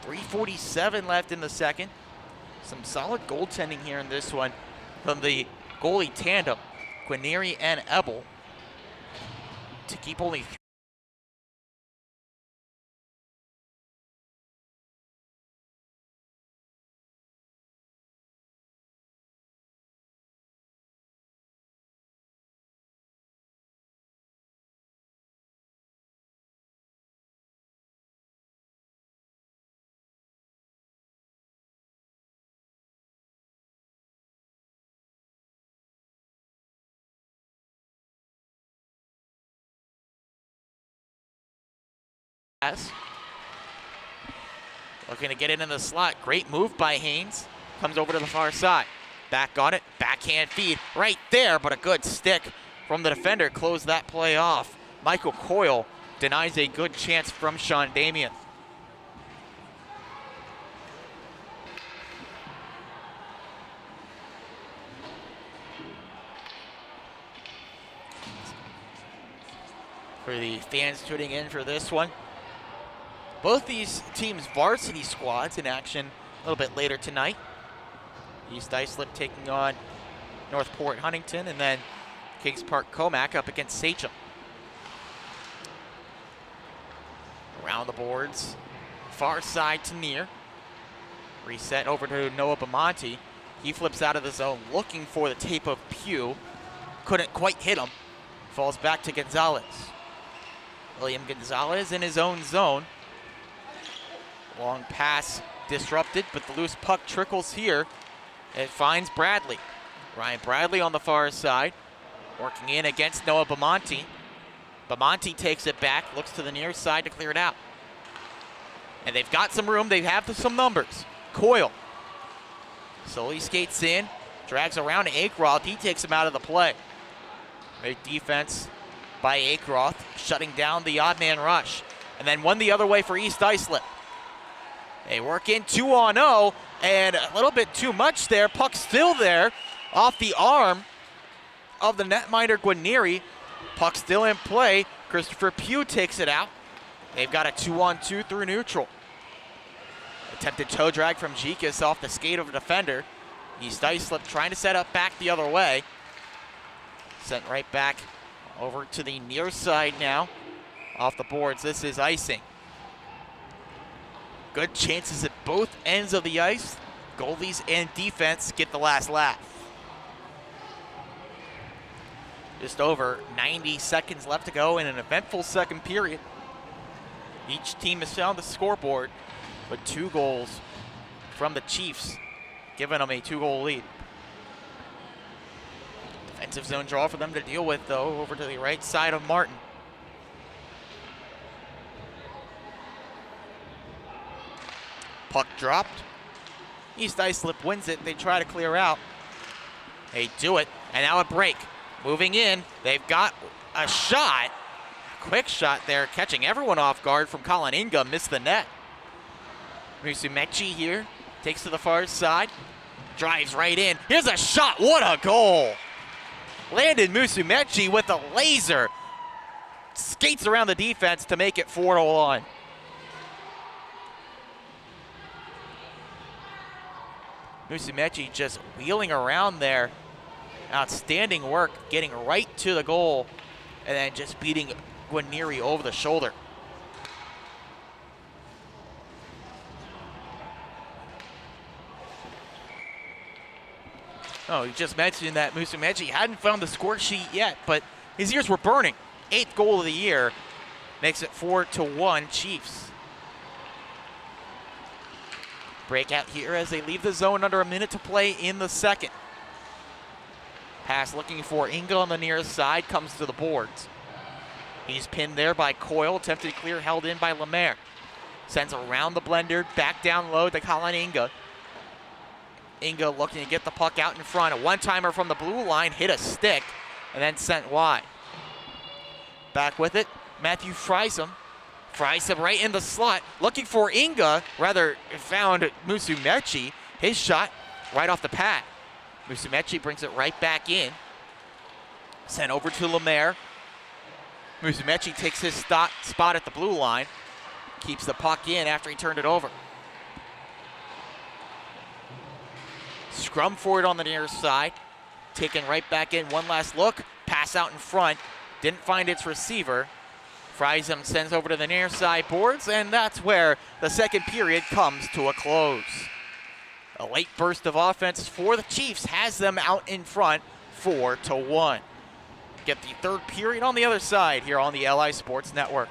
.347 left in the second. Some solid goaltending here in this one from the goalie tandem, Guarnieri and Ebel, to keep only looking to get it in the slot. Great move by Haynes. Comes over to the far side. Back on it. Backhand feed right there, but a good stick from the defender. Closed that play off. Michael Coyle denies a good chance from Sean Damian. For the fans tuning in for this one, both these teams' varsity squads in action a little bit later tonight. East Islip taking on Northport Huntington, and then Kings Park Commack up against Sachem. Around the boards, far side to near. Reset over to Noah Bamonte. He flips out of the zone looking for the tape of Pugh. Couldn't quite hit him. Falls back to Gonzalez. William Gonzalez in his own zone. Long pass disrupted, but the loose puck trickles here. It finds Bradley. Ryan Bradley on the far side, working in against Noah Bamonte. Bamonte takes it back, looks to the near side to clear it out. And they've got some room, they have some numbers. Coyle slowly skates in, drags around to Akeroth. He takes him out of the play. Great defense by Akeroth, shutting down the odd man rush. And then one the other way for East Islip. They work in 2-on-0, and a little bit too much there. Puck still there, off the arm of the netminder Guarnieri. Puck still in play. Christopher Pugh takes it out. They've got a 2-on-2 through neutral. Attempted toe drag from Jikas off the skate of a defender. East Islip trying to set up back the other way. Sent right back over to the near side now. Off the boards, this is icing. Good chances at both ends of the ice. Goalies and defense get the last laugh. Just over 90 seconds left to go in an eventful second period. Each team has found the scoreboard, but 2 goals from the Chiefs, giving them a 2-goal lead. Defensive zone draw for them to deal with, though, over to the right side of Martin. Puck dropped. East Islip wins it. They try to clear out. They do it, and now a break. Moving in, they've got a shot. Quick shot there, catching everyone off guard from Colin Ingham, missed the net. Musumeci here, takes to the far side, drives right in. Here's a shot, what a goal! Landon Musumeci with a laser. Skates around the defense to make it 4-1. Musumeci just wheeling around there Outstanding work getting right to the goal and then just beating Guarneri over the shoulder. Oh, you just mentioned that Musumeci hadn't found the score sheet yet, but his ears were burning. 8th goal of the year makes it 4-1 Chiefs. Breakout here as they leave the zone under a minute to play in the second. Pass looking for Inga on the near side, comes to the boards. He's pinned there by Coyle, attempted to clear, held in by Lemaire. Sends around the blender, back down low to Colin Inga. Inga looking to get the puck out in front. A one-timer from the blue line, hit a stick, and then sent wide. Back with it, Matthew Friesem. Friesem right in the slot, looking for Inga, rather found Musumeci. His shot right off the pad. Musumeci brings it right back in. Sent over to Lemaire. Musumeci takes his spot at the blue line. Keeps the puck in after he turned it over. Scrum for it on the near side. Taken right back in, one last look. Pass out in front. Didn't find its receiver. Friesem sends over to the near side boards, and that's where the second period comes to a close. A late burst of offense for the Chiefs has them out in front 4-1. Get the third period on the other side here on the LI Sports Network.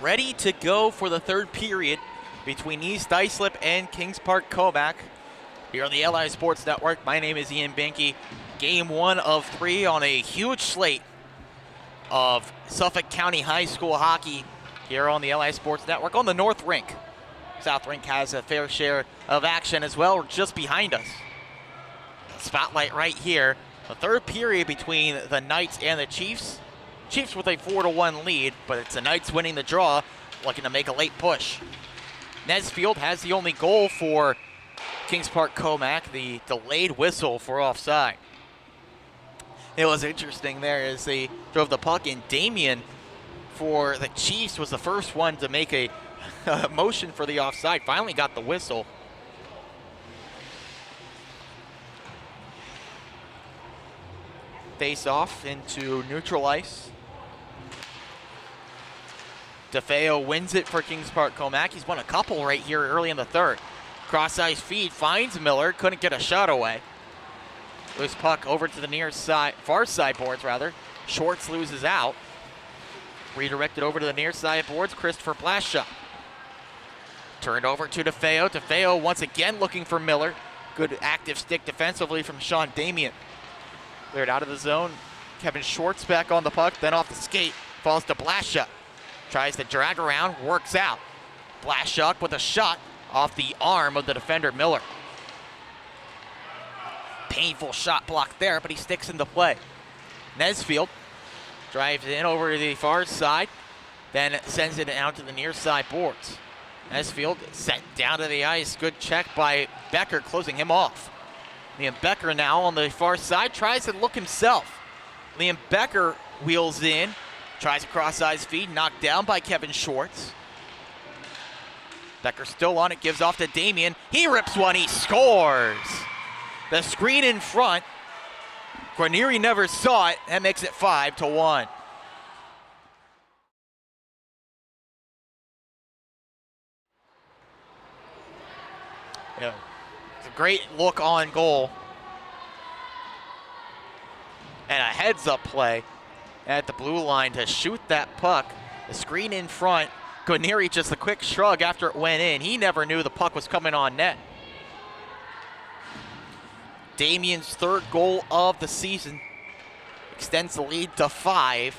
Ready to go for the third period between East Islip and Kings Park Commack here on the LI Sports Network. My name is Ian Binky. Game 1 of 3 on a huge slate of Suffolk County High School hockey here on the LI Sports Network on the North Rink. South Rink has a fair share of action as well, just behind us. Spotlight right here. The third period between the Knights and the Chiefs. Chiefs with a 4-1 lead, but it's the Knights winning the draw, looking to make a late push. Nesfield has the only goal for Kings Park Commack, the delayed whistle for offside. It was interesting there as they drove the puck in. Damien for the Chiefs was the first one to make a motion for the offside, finally got the whistle. Face off into neutral ice. DeFeo wins it for Kings Park Commack. He's won a couple right here early in the third. Cross-ice feed, finds Miller, couldn't get a shot away. Loose puck over to the near side, far side boards rather. Schwartz loses out. Redirected over to the near side boards, Christopher Blasha. Turned over to DeFeo. DeFeo once again looking for Miller. Good active stick defensively from Sean Damien. Cleared out of the zone. Kevin Schwartz back on the puck, then off the skate, falls to Blasha. Tries to drag around, works out. Blasha with a shot off the arm of the defender Miller. Painful shot block there, but he sticks into play. Nesfield drives in over to the far side, then sends it out to the near side boards. Nesfield sent down to the ice. Good check by Becker, closing him off. Liam Becker now on the far side, tries to look himself. Liam Becker wheels in, tries a cross-ice feed, knocked down by Kevin Schwartz. Becker still on it, gives off to Damien. He rips one, he scores! The screen in front. Guarneri never saw it, that makes it 5-1. Yeah, it's a great look on goal. And a heads-up play at the blue line to shoot that puck. The screen in front. Guarneri just a quick shrug after it went in. He never knew the puck was coming on net. Damien's third goal of the season extends the lead to 5-1.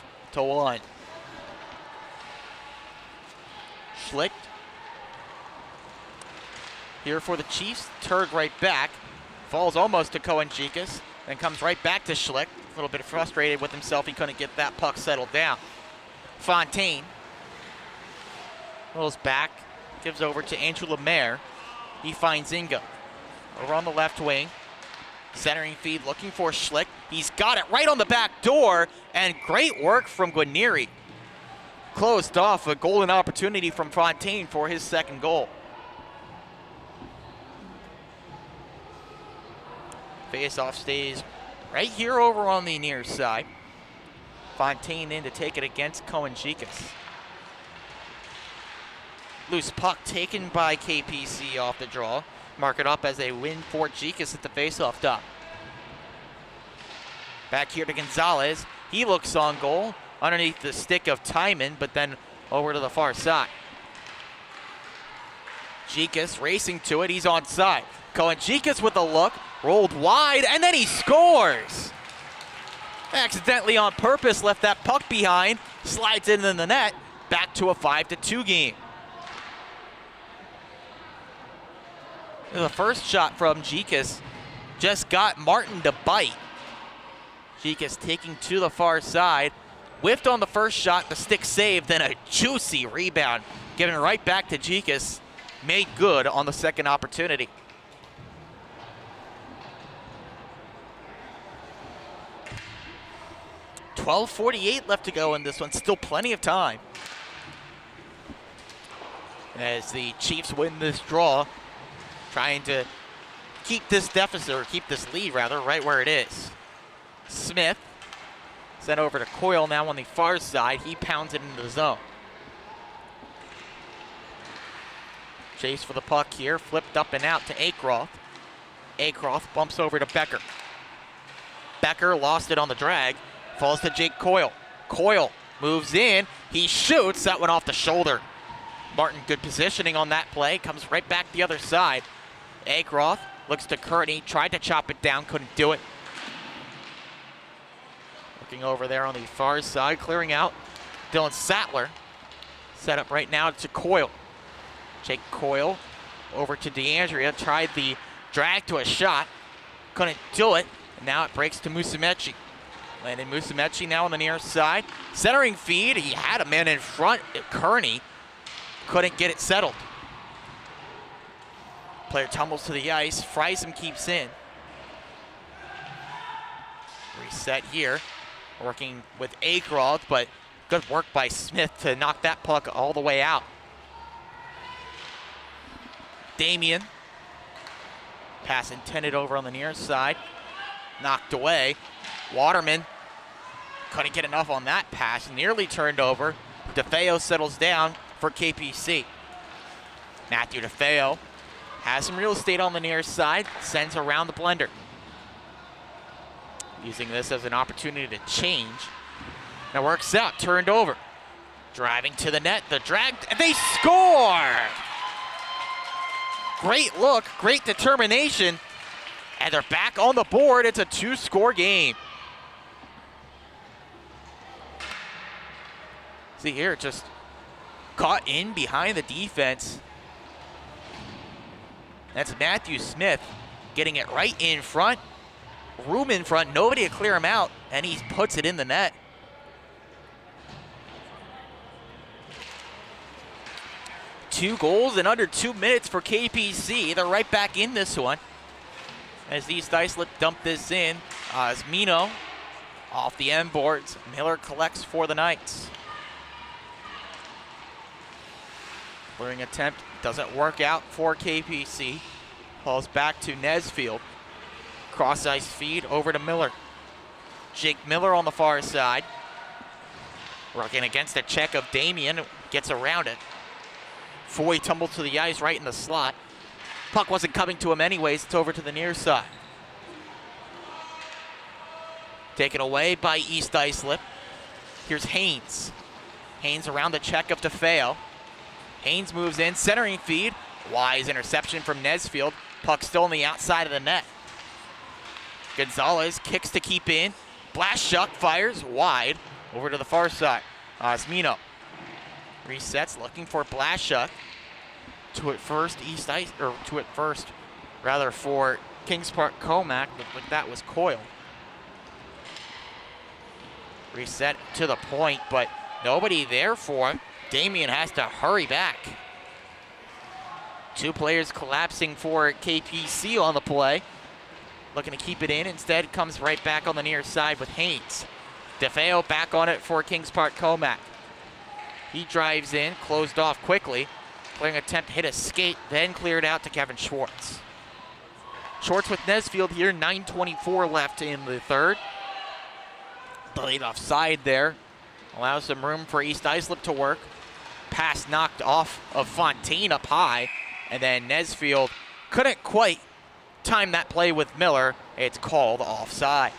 Schlicht here for the Chiefs. Turned right back. Falls almost to Cohen-Jikas. Then comes right back to Schlicht. A little bit frustrated with himself. He couldn't get that puck settled down. Fontaine rolls back. Gives over to Andrew Lemaire. He finds Inga over on the left wing. Centering feed looking for Schlicht. He's got it right on the back door. And great work from Guarneri. Closed off a golden opportunity from Fontaine for his second goal. Face-off stays right here over on the near side. Fontaine in to take it against Cohen-Jikas. Loose puck taken by KPC off the draw. Mark it up as a win for Jikas at the face-off dot. Back here to Gonzalez. He looks on goal underneath the stick of Timon, but then over to the far side. Jikas racing to it. He's onside. Cohen-Jikas with a look. Rolled wide, and then he scores! Accidentally on purpose, left that puck behind. Slides into the net. Back to a 5-2 game. The first shot from Jikas just got Martin to bite. Jikas taking to the far side. Whiffed on the first shot, the stick saved, then a juicy rebound. Given right back to Jikas. Made good on the second opportunity. .12:48 left to go in this one. Still plenty of time. As the Chiefs win this draw, trying to keep this deficit, or keep this lead rather, right where it is. Smith sent over to Coyle now on the far side. He pounds it into the zone. Chase for the puck here, flipped up and out to Akroth. Akroth bumps over to Becker. Becker lost it on the drag. Falls to Jake Coyle. Coyle moves in. He shoots. That went off the shoulder. Martin, good positioning on that play. Comes right back the other side. Akroth looks to Kearney. Tried to chop it down. Couldn't do it. Looking over there on the far side. Clearing out. Dylan Sattler. Set up right now to Coyle. Jake Coyle over to DeAndrea. Tried the drag to a shot. Couldn't do it. And now it breaks to Musumeci. Landon Musumeci now on the near side. Centering feed. He had a man in front. Kearney couldn't get it settled. Player tumbles to the ice. Friesen keeps in. Reset here. Working with Akroth, but good work by Smith to knock that puck all the way out. Damien. Pass intended over on the near side. Knocked away. Waterman couldn't get enough on that pass. Nearly turned over. DeFeo settles down for KPC. Matthew DeFeo has some real estate on the near side. Sends around the blender. Using this as an opportunity to change. Now works out. Turned over. Driving to the net. The drag. And they score! Great look. Great determination. And they're back on the board. It's a 2-score game. See here, just caught in behind the defense. That's Matthew Smith getting it right in front. Room in front, nobody to clear him out, and he puts it in the net. Two goals in under 2 minutes for KPC. They're right back in this one. As these Islip dump this in, as Mino off the end boards. Miller collects for the Knights. Clearing attempt doesn't work out for KPC. Falls back to Nesfield. Cross ice feed over to Miller. Jake Miller on the far side. Working against a check of Damien. Gets around it. Foy tumbled to the ice right in the slot. Puck wasn't coming to him anyways. It's over to the near side. Taken away by East Islip. Here's Haynes. Haynes around the check of DeFeo. Haynes moves in, centering feed. Wise interception from Nesfield. Puck still on the outside of the net. Gonzalez kicks to keep in. Blaszczuk fires wide over to the far side. Osmino resets, looking for Blaszczuk. To it first, for Kings Park Commack. Looked like that was Coyle. Reset to the point, but nobody there for him. Damien has to hurry back. Two players collapsing for KPC on the play. Looking to keep it in. Instead, comes right back on the near side with Haynes. DeFeo back on it for Kings Park Commack. He drives in, closed off quickly. Clearing attempt, hit a skate, then cleared out to Kevin Schwartz. Schwartz with Nesfield here, 9:24 left in the third. Delayed offside there. Allows some room for East Islip to work. Pass knocked off of Fontaine up high. And then Nesfield couldn't quite time that play with Miller. It's called offside.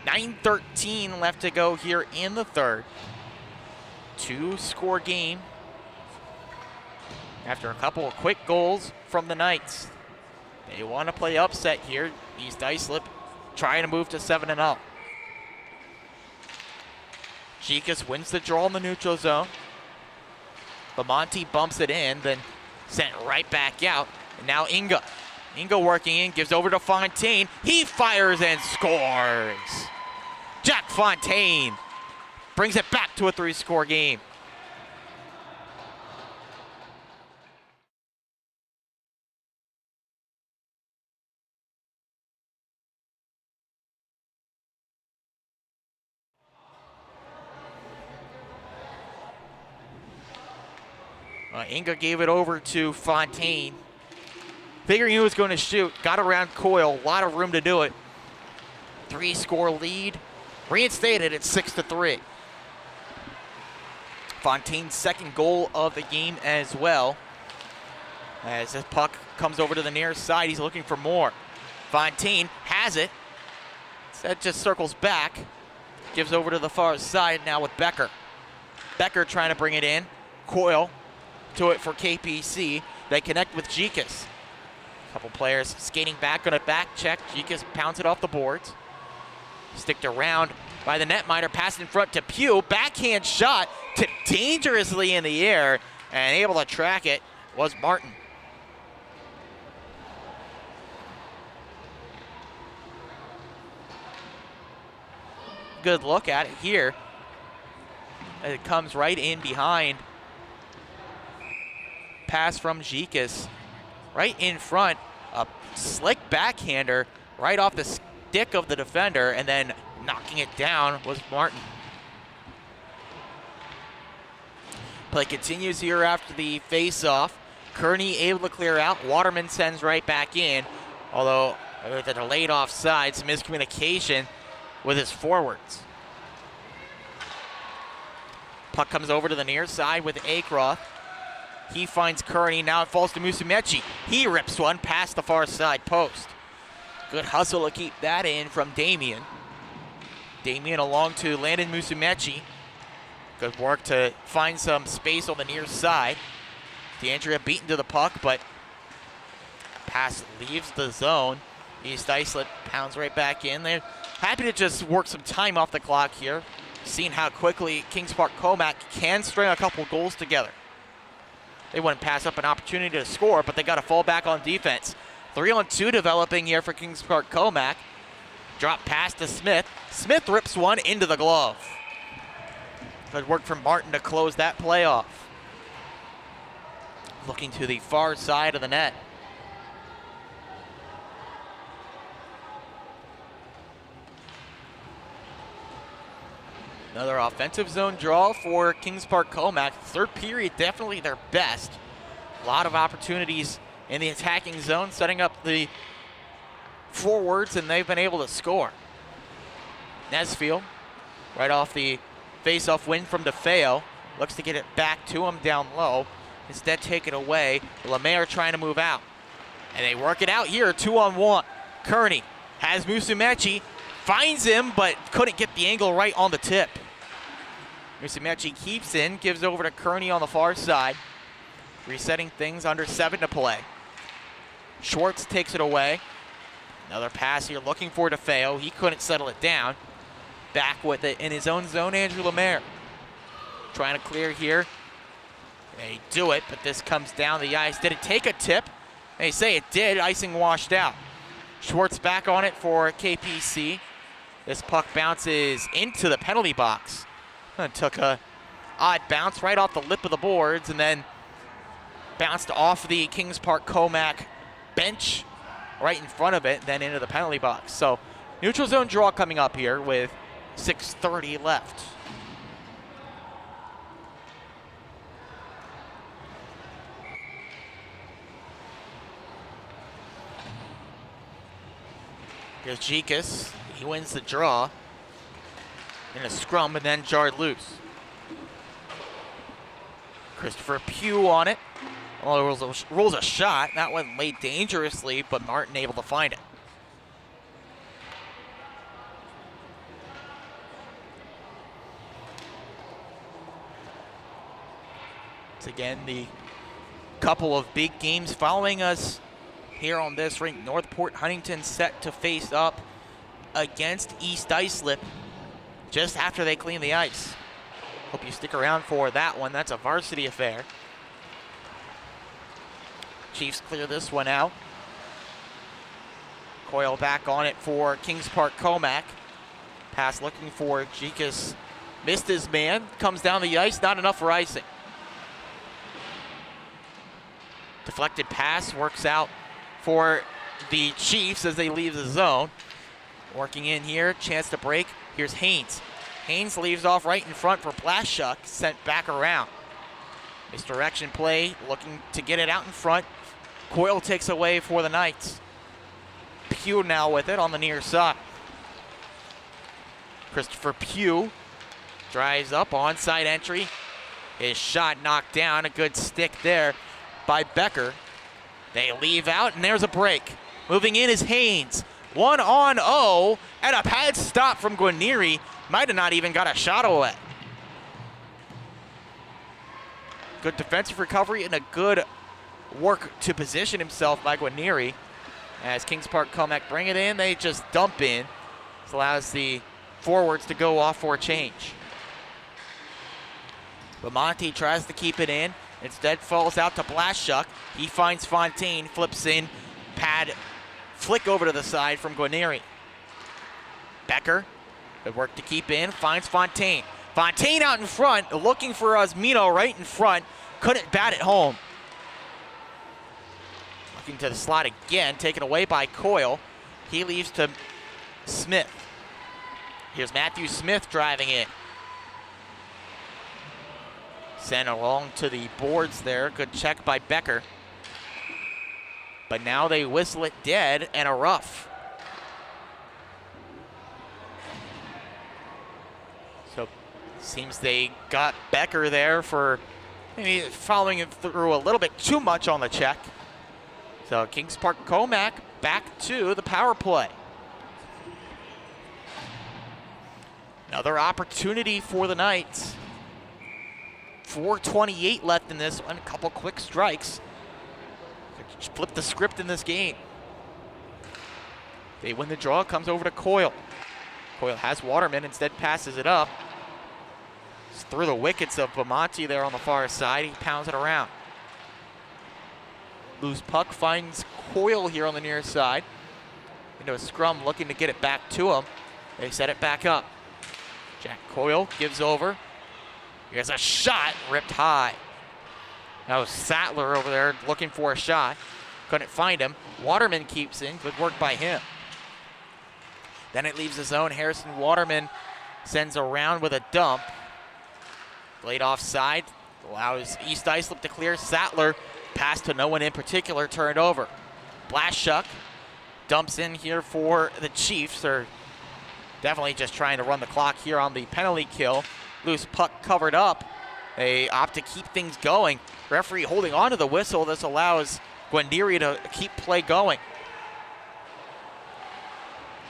9:13 left to go here in the third. 2-score game after a couple of quick goals from the Knights. They want to play upset here. East Islip trying to move to 7-0. Jikas wins the draw in the neutral zone. Lamonti bumps it in, then sent right back out. And now Inga. Inga working in, gives over to Fontaine. He fires and scores. Jack Fontaine brings it back to a 3-score game. Inga gave it over to Fontaine. Figuring he was going to shoot, got around Coyle, a lot of room to do it. 3-score lead, reinstated at 6-3. Fontaine's second goal of the game as well. As this puck comes over to the near side, he's looking for more. Fontaine has it. That just circles back. Gives over to the far side now with Becker. Becker trying to bring it in. Coyle to it for KPC. They connect with Jikas. A couple players skating back on a back check. Jikas pounds it off the boards. Sticked around by the netminder. Pass in front to Pugh. Backhand shot tipped dangerously in the air, and able to track it was Martin. Good look at it here. It comes right in behind. Pass from Jikas. Right in front. A slick backhander right off the stick of the defender, and then knocking it down was Martin. Play continues here after the face-off. Kearney able to clear out. Waterman sends right back in. Although with a delayed offside, some miscommunication with his forwards. Puck comes over to the near side with Akroth. He finds Kearney. Now it falls to Musumeci. He rips one past the far side post. Good hustle to keep that in from Damien. Damien along to Landon Musumeci. Good work to find some space on the near side. D'Andrea beaten to the puck, but pass leaves the zone. East Islip pounds right back in. They're happy to just work some time off the clock here. Seeing how quickly Kings Park Commack can string a couple goals together. They wouldn't pass up an opportunity to score, but they got to fall back on defense. 3-on-2 developing here for Kings Park Commack. Drop pass to Smith. Smith rips one into the glove. Good work from Martin to close that play off. Looking to the far side of the net. Another offensive zone draw for Kings Park Commack. Third period, definitely their best. A lot of opportunities in the attacking zone, setting up the forwards, and they've been able to score. Nesfield, right off the face-off win from DeFeo. Looks to get it back to him down low. Instead, take it away. Lemaire trying to move out. And they work it out here, 2-on-1. Kearney has Musumeci, finds him, but couldn't get the angle right on the tip. Musumeci keeps in, gives over to Kearney on the far side. Resetting things, under 7 to play. Schwartz takes it away. Another pass here, looking for DeFeo. He couldn't settle it down. Back with it in his own zone, Andrew Lemaire. Trying to clear here. They do it, but this comes down the ice. Did it take a tip? They say it did. Icing washed out. Schwartz back on it for KPC. This puck bounces into the penalty box. It took a odd bounce right off the lip of the boards and then bounced off the Kings Park Commack bench right in front of it, then into the penalty box. So neutral zone draw coming up here with 6:30 left. Here's Jikas. He wins the draw in a scrum and then jarred loose. Christopher Pugh on it. Well, rolls a shot. That one laid dangerously, but Martin able to find it. It's again the couple of big games following us here on this rink. Northport Huntington set to face up against East Islip just after they clean the ice. Hope you stick around for that one. That's a varsity affair. Chiefs clear this one out. Coyle back on it for Kings Park Commack. Pass looking for Jikas. Missed his man. Comes down the ice. Not enough for icing. Deflected pass works out for the Chiefs as they leave the zone. Working in here. Chance to break. Here's Haynes. Haynes leaves off right in front for Blashuk. Sent back around. Misdirection play. Looking to get it out in front. Coyle takes away for the Knights. Pugh now with it on the near side. Christopher Pugh drives up, onside entry. His shot knocked down, a good stick there by Becker. They leave out, and there's a break. Moving in is Haynes. 1-on-0, and a pad stop from Guarnieri. Might have not even got a shot away. Good defensive recovery and a good work to position himself by Guarnieri. As Kings Park Commack bring it in, they just dump in. This allows the forwards to go off for a change. Bamonte tries to keep it in. Instead falls out to Blashuk. He finds Fontaine, flips in. Pad flick over to the side from Guarnieri. Becker, good work to keep in, finds Fontaine. Fontaine out in front, looking for Osmino right in front. Couldn't bat it home. Looking to the slot again, taken away by Coyle. He leaves to Smith. Here's Matthew Smith driving in. Sent along to the boards there. Good check by Becker. But now they whistle it dead and a rough. So seems they got Becker there for maybe following him through a little bit too much on the check. So Kings Park Commack back to the power play. Another opportunity for the Knights. 4:28 left in this one. A couple quick strikes. Flip the script in this game. They win the draw. Comes over to Coyle. Coyle has Waterman. Instead passes it up. It's through the wickets of Bamonte there on the far side. He pounds it around. Loose puck finds Coyle here on the near side. Into a scrum looking to get it back to him. They set it back up. Jack Coyle gives over. Here's a shot ripped high. That was Sattler over there looking for a shot. Couldn't find him. Waterman keeps in. Good work by him. Then it leaves the zone. Harrison Waterman sends around with a dump. Laid offside. Allows East Islip to clear. Sattler, pass to no one in particular, turned over. Blashuk dumps in here for the Chiefs. They're definitely just trying to run the clock here on the penalty kill. Loose puck covered up They opt to keep things going. Referee holding on to the whistle. This allows Guarneria to keep play going.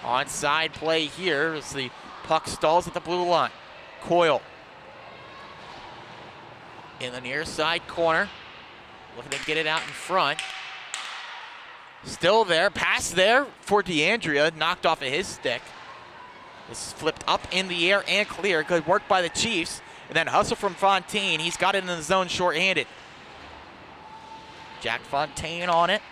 Onside play here as the puck stalls at the blue line. Coyle in the near side corner, looking to get it out in front. Still there, pass there for DeAndrea, knocked off of his stick. This is flipped up in the air and clear. Good work by the Chiefs. And then hustle from Fontaine. He's got it in the zone shorthanded. Jack Fontaine on it.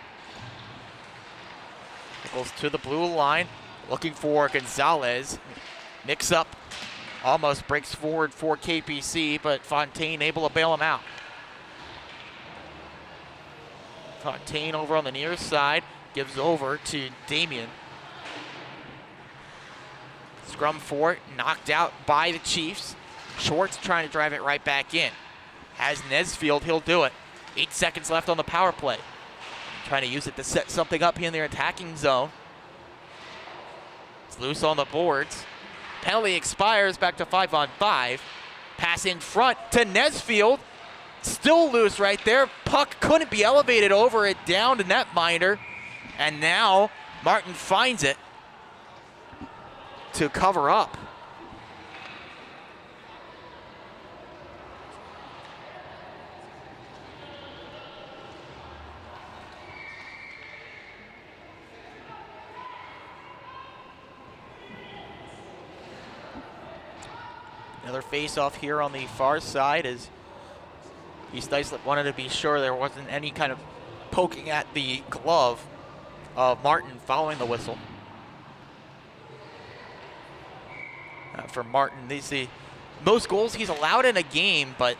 Goes to the blue line, looking for Gonzalez. Mix up, almost breaks forward for KPC, but Fontaine able to bail him out. Fontaine over on the near side, gives over to Damien. Scrum for it, knocked out by the Chiefs. Schwartz trying to drive it right back in. Has Nesfield, he'll do it. 8 seconds left on the power play. Trying to use it to set something up here in their attacking zone. It's loose on the boards. Penalty expires, back to 5-on-5. Pass in front to Nesfield. Still loose right there. Puck couldn't be elevated over it, down to netminder. And now Martin finds it to cover up. Another face-off here on the far side as East Islip wanted to be sure there wasn't any kind of poking at the glove of Martin following the whistle. For Martin, they see most goals he's allowed in a game, but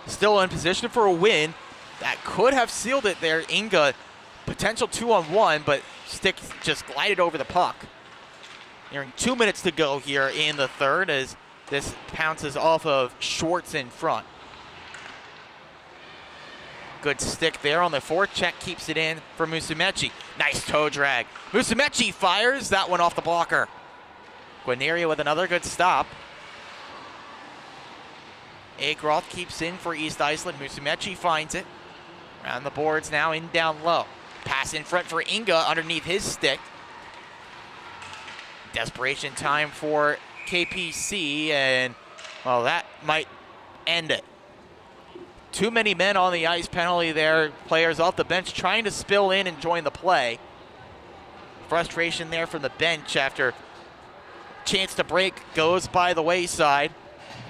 still in position for a win. That could have sealed it there. Inga, potential 2-on-1, but stick just glided over the puck. Nearing 2 minutes to go here in the third as this pounces off of Schwartz in front. Good stick there on the forecheck, keeps it in for Musumeci. Nice toe drag. Musumeci fires that one off the blocker. Guarneria with another good stop. Agroth keeps in for East Islip. Musumeci finds it. Around the boards now, in down low. Pass in front for Inga underneath his stick. Desperation time for KPC, and well, that might end it. Too many men on the ice, penalty there. Players off the bench trying to spill in and join the play. Frustration there from the bench after chance to break goes by the wayside.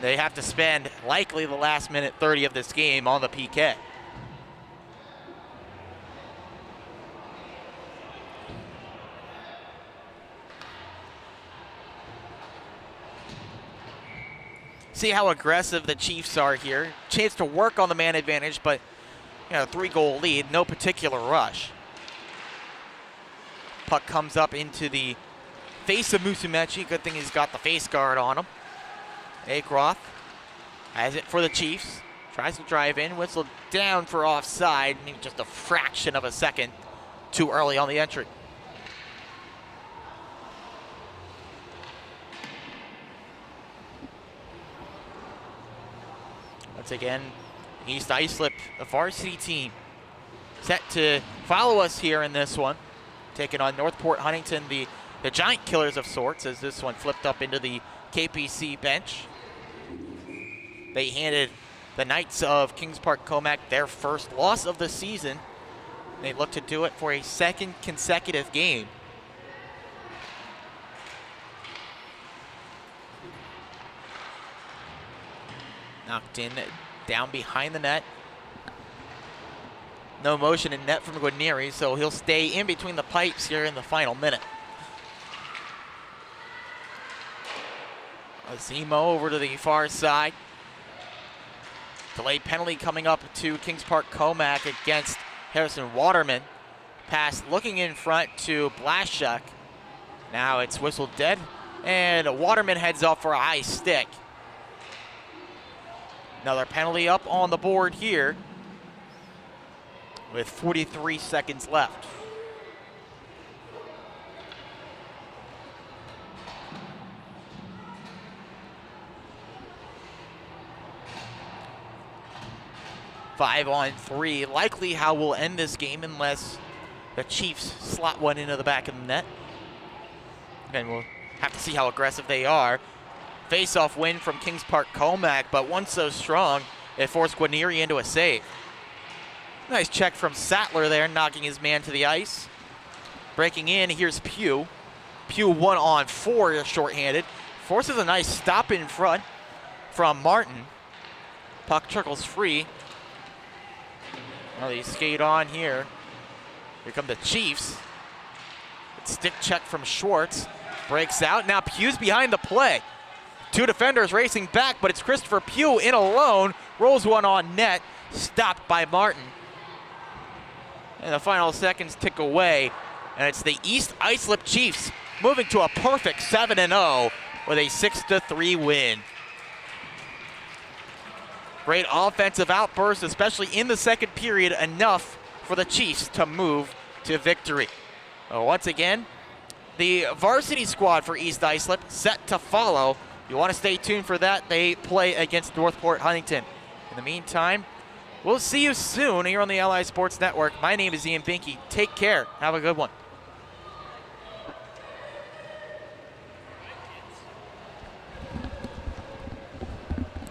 They have to spend likely the last minute 30 of this game on the PK. See how aggressive the Chiefs are here. Chance to work on the man advantage, but 3-goal lead, no particular rush. Puck comes up into the face of Musumeci. Good thing he's got the face guard on him. Agroth has it for the Chiefs. Tries to drive in, whistle down for offside. Maybe just a fraction of a second too early on the entry. Once again, East Islip, the varsity team, set to follow us here in this one. Taking on Northport Huntington, the giant killers of sorts, as this one flipped up into the KPC bench. They handed the Knights of Kings Park Commack their first loss of the season. They look to do it for a second consecutive game. Knocked in, down behind the net. No motion in net from Guarneri, so he'll stay in between the pipes here in the final minute. Azimo over to the far side. Delayed penalty coming up to Kings Park Commack against Harrison Waterman. Pass looking in front to Blaszczak. Now it's whistled dead, and Waterman heads off for a high stick. Another penalty up on the board here with 43 seconds left. 5-on-3, likely how we'll end this game unless the Chiefs slot one into the back of the net. And we'll have to see how aggressive they are. Face-off win from Kings Park Commack, but one so strong, it forced Guarneri into a save. Nice check from Sattler there, knocking his man to the ice. Breaking in, here's Pugh. Pugh 1-on-4, shorthanded. Forces a nice stop in front from Martin. Puck trickles free. Well, they skate on here. Here come the Chiefs. Stick check from Schwartz. Breaks out. Now Pugh's behind the play. Two defenders racing back, but it's Christopher Pugh in alone. Rolls one on net. Stopped by Martin. And the final seconds tick away. And it's the East Islip Chiefs moving to a perfect 7-0 with a 6-3 win. Great offensive outburst, especially in the second period, enough for the Chiefs to move to victory. Once again, the varsity squad for East Islip set to follow. You want to stay tuned for that. They play against Northport Huntington. In the meantime, we'll see you soon here on the Ally Sports Network. My name is Ian Binky. Take care. Have a good one.